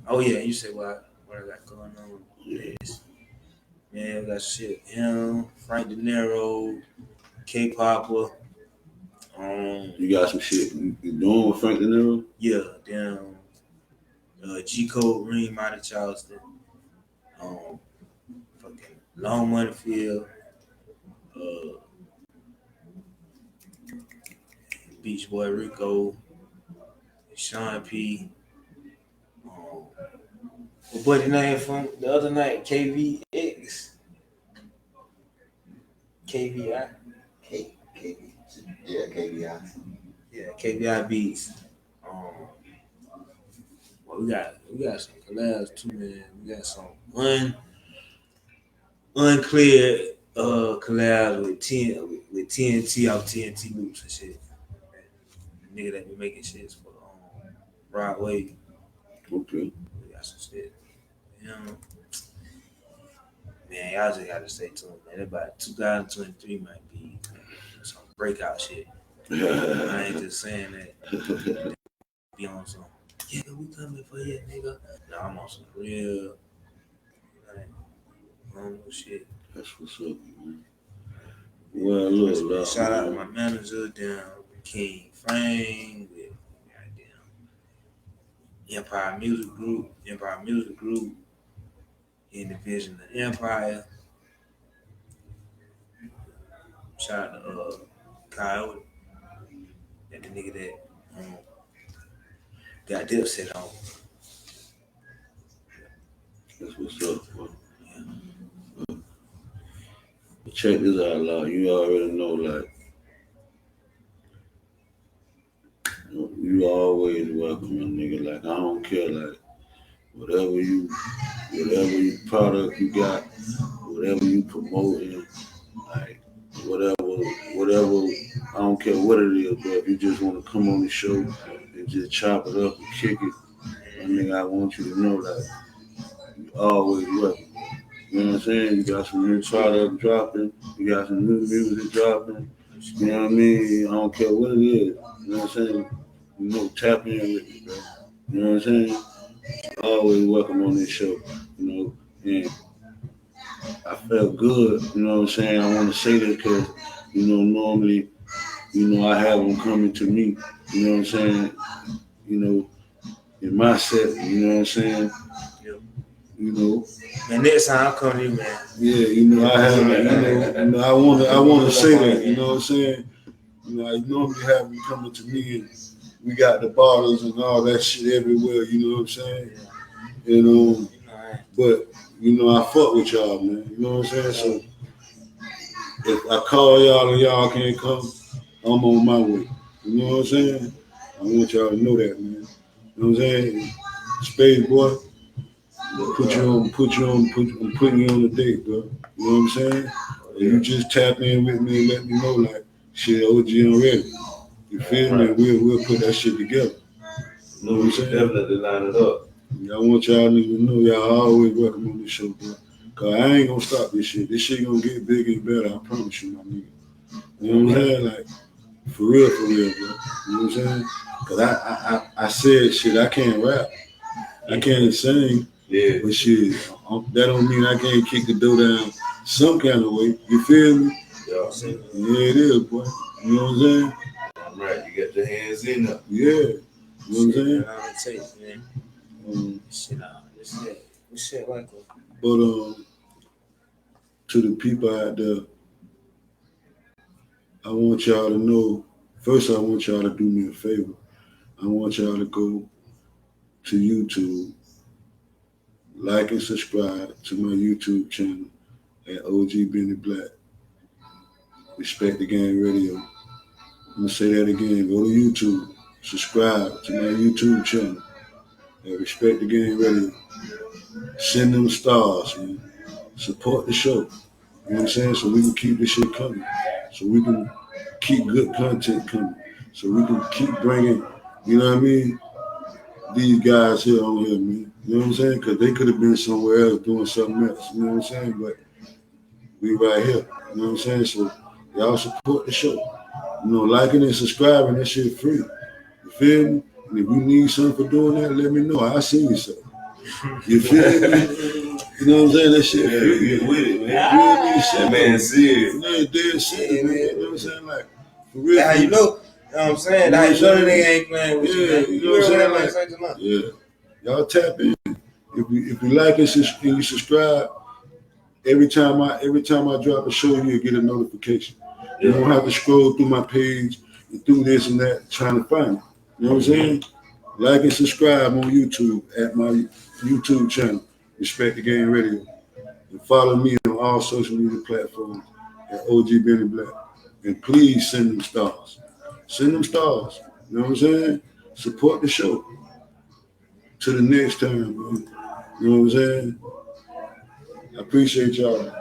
Oh yeah, you say what I got going on? Yes. Man, we got shit. Him, Frank De Niro, K-Popper. You got some shit you doing with Frank De Niro? Yeah, damn. G-Code, Ring, Mighty Charleston. Fucking Long Money Field. Beach Boy Rico. Sean P. What the name from the other night? KVX. KVI. Yeah, KBI. Yeah, KVI Beats. Well, we got some collabs too, man. We got some uncleared collabs with TNT off TNT Loops and shit. The nigga that be making shit for Broadway. Okay. We got some shit. You know, man, y'all just gotta stay tuned, man. About 2023 might be some breakout shit. I ain't just saying that. Be on some, yeah, we coming for you, nigga. No, I'm on some real, like, normal shit. That's what's up, man. Well, look, Shout out to my manager down King Frame with goddamn Empire Music Group in Division of Empire. Shout out to Kyle, that the nigga that got Dipset on. That's what's up, bro. Check this out, Loch. You already know, like, you always welcome a nigga. Like, I don't care, like, whatever you product you got, whatever you promoting, like, whatever, I don't care what it is, but if you just want to come on the show and just chop it up and kick it, I mean, I want you to know that you always welcome. You know what I'm saying? You got some new product dropping, you got some new music dropping, you know what I mean? I don't care what it is, you know what I'm saying? You know, tap in with me, bro. You know what I'm saying? Always welcome on this show, you know, and I felt good, you know what I'm saying? I want to say this because, you know, normally, you know, I have them coming to me, you know what I'm saying? You know, in my set, you know what I'm saying? You know. And next time I'm coming in, man. Yeah, you know, I have, you know, I want to say that, you know what I'm saying? You know, I normally have them coming to me and we got the bottles and all that shit everywhere, you know what I'm saying? You know, but, you know, I fuck with y'all, man, you know what I'm saying? So, if I call y'all and y'all can't come, I'm on my way, you know what I'm saying? I want y'all to know that, man, you know what I'm saying? Space boy, I'm putting you on the date, bro, you know what I'm saying? You just tap in with me and let me know, like, shit, OG, I'm ready. You feel me? We'll put that shit together. No, we should definitely line it up. I want y'all niggas to know y'all always welcome on this show, bro. Cause I ain't gonna stop this shit. This shit gonna get bigger and better. I promise you, my nigga. You know what I'm saying? Like, for real, bro. You know what I'm saying? Cause I said shit. I can't rap. I can't sing. Yeah. But shit, that don't mean I can't kick the door down some kind of way. You feel me? Yeah. Yeah, it is, boy. You know what I'm saying? I'm right. You got your hands in there. Yeah. You know what I'm saying? All it takes, man. This shit like a... But to the people out there, I want y'all to know. First, I want y'all to do me a favor. I want y'all to go to YouTube, like and subscribe to my YouTube channel at OG Benny Black. Respect the Game Radio. I'm gonna say that again. Go to YouTube, subscribe to my YouTube channel at Respect the Game Radio. Send them stars, man. Support the show. You know what I'm saying? So we can keep this shit coming. So we can keep good content coming. So we can keep bringing, you know what I mean, these guys here on here, man. You know what I'm saying? Because they could have been somewhere else doing something else. You know what I'm saying? But we right here. You know what I'm saying? So y'all support the show. You know, liking and subscribing, that shit free. You feel me? And if you need something for doing that, let me know. I'll send you something. You feel me? You know what I'm saying? That shit free. Get with it, man. That man serious. Yeah, dead serious, man. You know what I'm saying? Like, for real. How you know? You know what I'm saying? How you know the nigga ain't playing with you, man? You know what I'm saying? Like, yeah. Y'all tap in. If you like it and you subscribe, every time I drop a show, you'll get a notification. You don't have to scroll through my page and through this and that trying to find it. You know what I'm saying? Like and subscribe on YouTube at my YouTube channel, Respect the Game Radio. And follow me on all social media platforms at OG Benny Black. And please send them stars. Send them stars. You know what I'm saying? Support the show. Till the next time, man. You know what I'm saying? I appreciate y'all.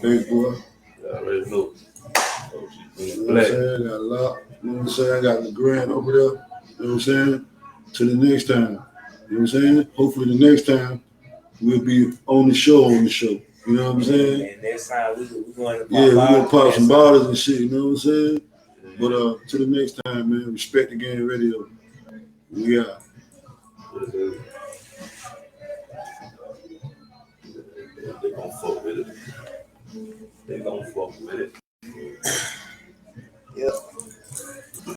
Thanks, boy. I already know. You know what I'm saying? I got a lot. You know what I'm saying? I got the grant over there. You know what I'm saying? Till the next time. You know what I'm saying? Hopefully the next time we'll be on the show. You know what I'm saying? And next time we going to pop we're gonna pop some bottles bottles and shit, you know what I'm saying? But till the next time, man, Respect the Game Radio. We out. They gonna fuck with it. They gonna fuck with it.